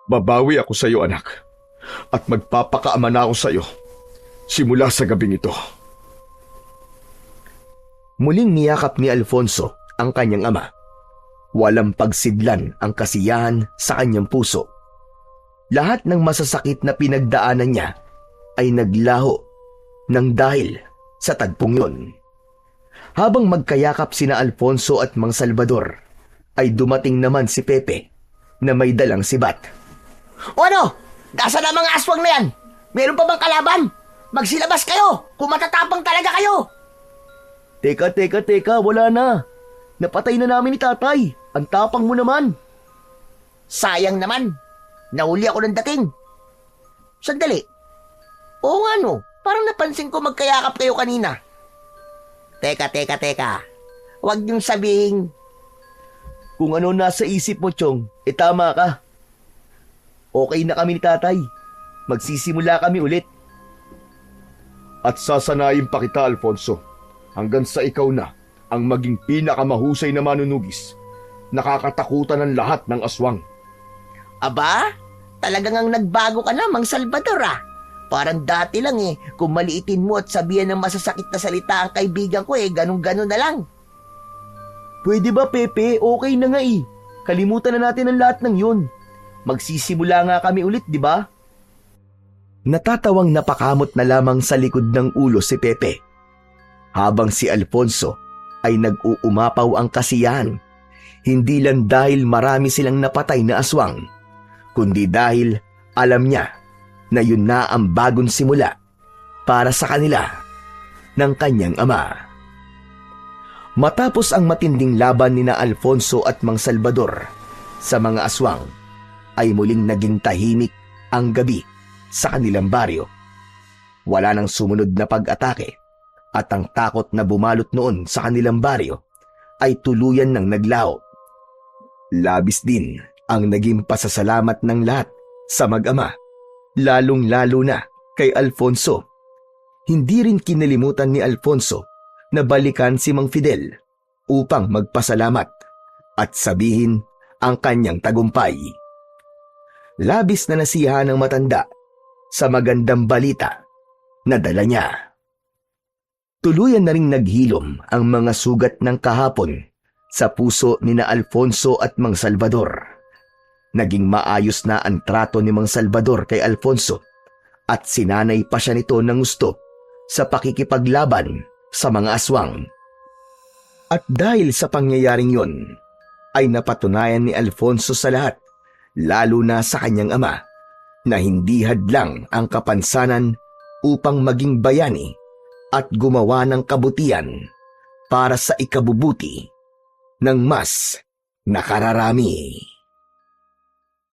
Babawi ako sa iyo, anak. At magpapakaama na ako sa iyo simula sa gabing ito. Muling niyakap ni Alfonso ang kanyang ama. Walang pagsidlan ang kasiyahan sa kanyang puso. Lahat ng masasakit na pinagdaanan niya ay naglaho ng dahil sa tagpong yun. Habang magkayakap sina Alfonso at Mang Salvador, ay dumating naman si Pepe na may dalang sibat. O ano? Nasaan na mga aswang na yan? Meron pa bang kalaban? Magsilabas kayo kung matatapang talaga kayo. Teka, wala na. Napatay na namin ni tatay. Ang tapang mo naman. Sayang naman. Nahuli ako ng dating. Sandali. Oo nga no. Parang napansin ko magkayakap kayo kanina. Teka. Huwag niyong sabihin. Kung ano nasa isip mo, Chong, tama ka. Okay na kami ni tatay. Magsisimula kami ulit. At sasanayin pa kita, Alfonso, hanggang sa ikaw na ang maging pinakamahusay na manunugis. Nakakatakutan ng lahat ng aswang. Aba, talagang ang nagbago ka na, Mang Salvador ah. Parang dati lang kung maliitin mo at sabihan ng masasakit na salita ang kaibigan ko ganun-ganun na lang. Pwede ba, Pepe? Okay na nga Kalimutan na natin ang lahat ng yun. Magsisimula nga kami ulit, di ba? Natatawang napakamot na lamang sa likod ng ulo si Pepe. Habang si Alfonso ay nag-uumapaw ang kasiyahan, hindi lang dahil marami silang napatay na aswang, kundi dahil alam niya na yun na ang bagong simula para sa kanila ng kanyang ama. Matapos ang matinding laban ni na Alfonso at Mang Salvador sa mga aswang, ay muling naging tahimik ang gabi sa kanilang baryo. Wala nang sumunod na pag-atake at ang takot na bumalot noon sa kanilang baryo ay tuluyan ng naglaho. Labis din ang naging pasasalamat ng lahat sa mag-ama, lalong-lalo na kay Alfonso. Hindi rin kinalimutan ni Alfonso na balikan si Mang Fidel upang magpasalamat at sabihin ang kanyang tagumpay. Labis na nasiyahan ng matanda sa magandang balita na dala niya. Tuluyan na ring naghilom ang mga sugat ng kahapon sa puso ni na Alfonso at Mang Salvador. Naging maayos na ang trato ni Mang Salvador kay Alfonso at sinanay pa siya nito ng gusto sa pakikipaglaban sa mga aswang. At dahil sa pangyayaring yon, ay napatunayan ni Alfonso sa lahat, lalo na sa kanyang ama, na hindi hadlang ang kapansanan upang maging bayani at gumawa ng kabutihan para sa ikabubuti ng mas nakararami.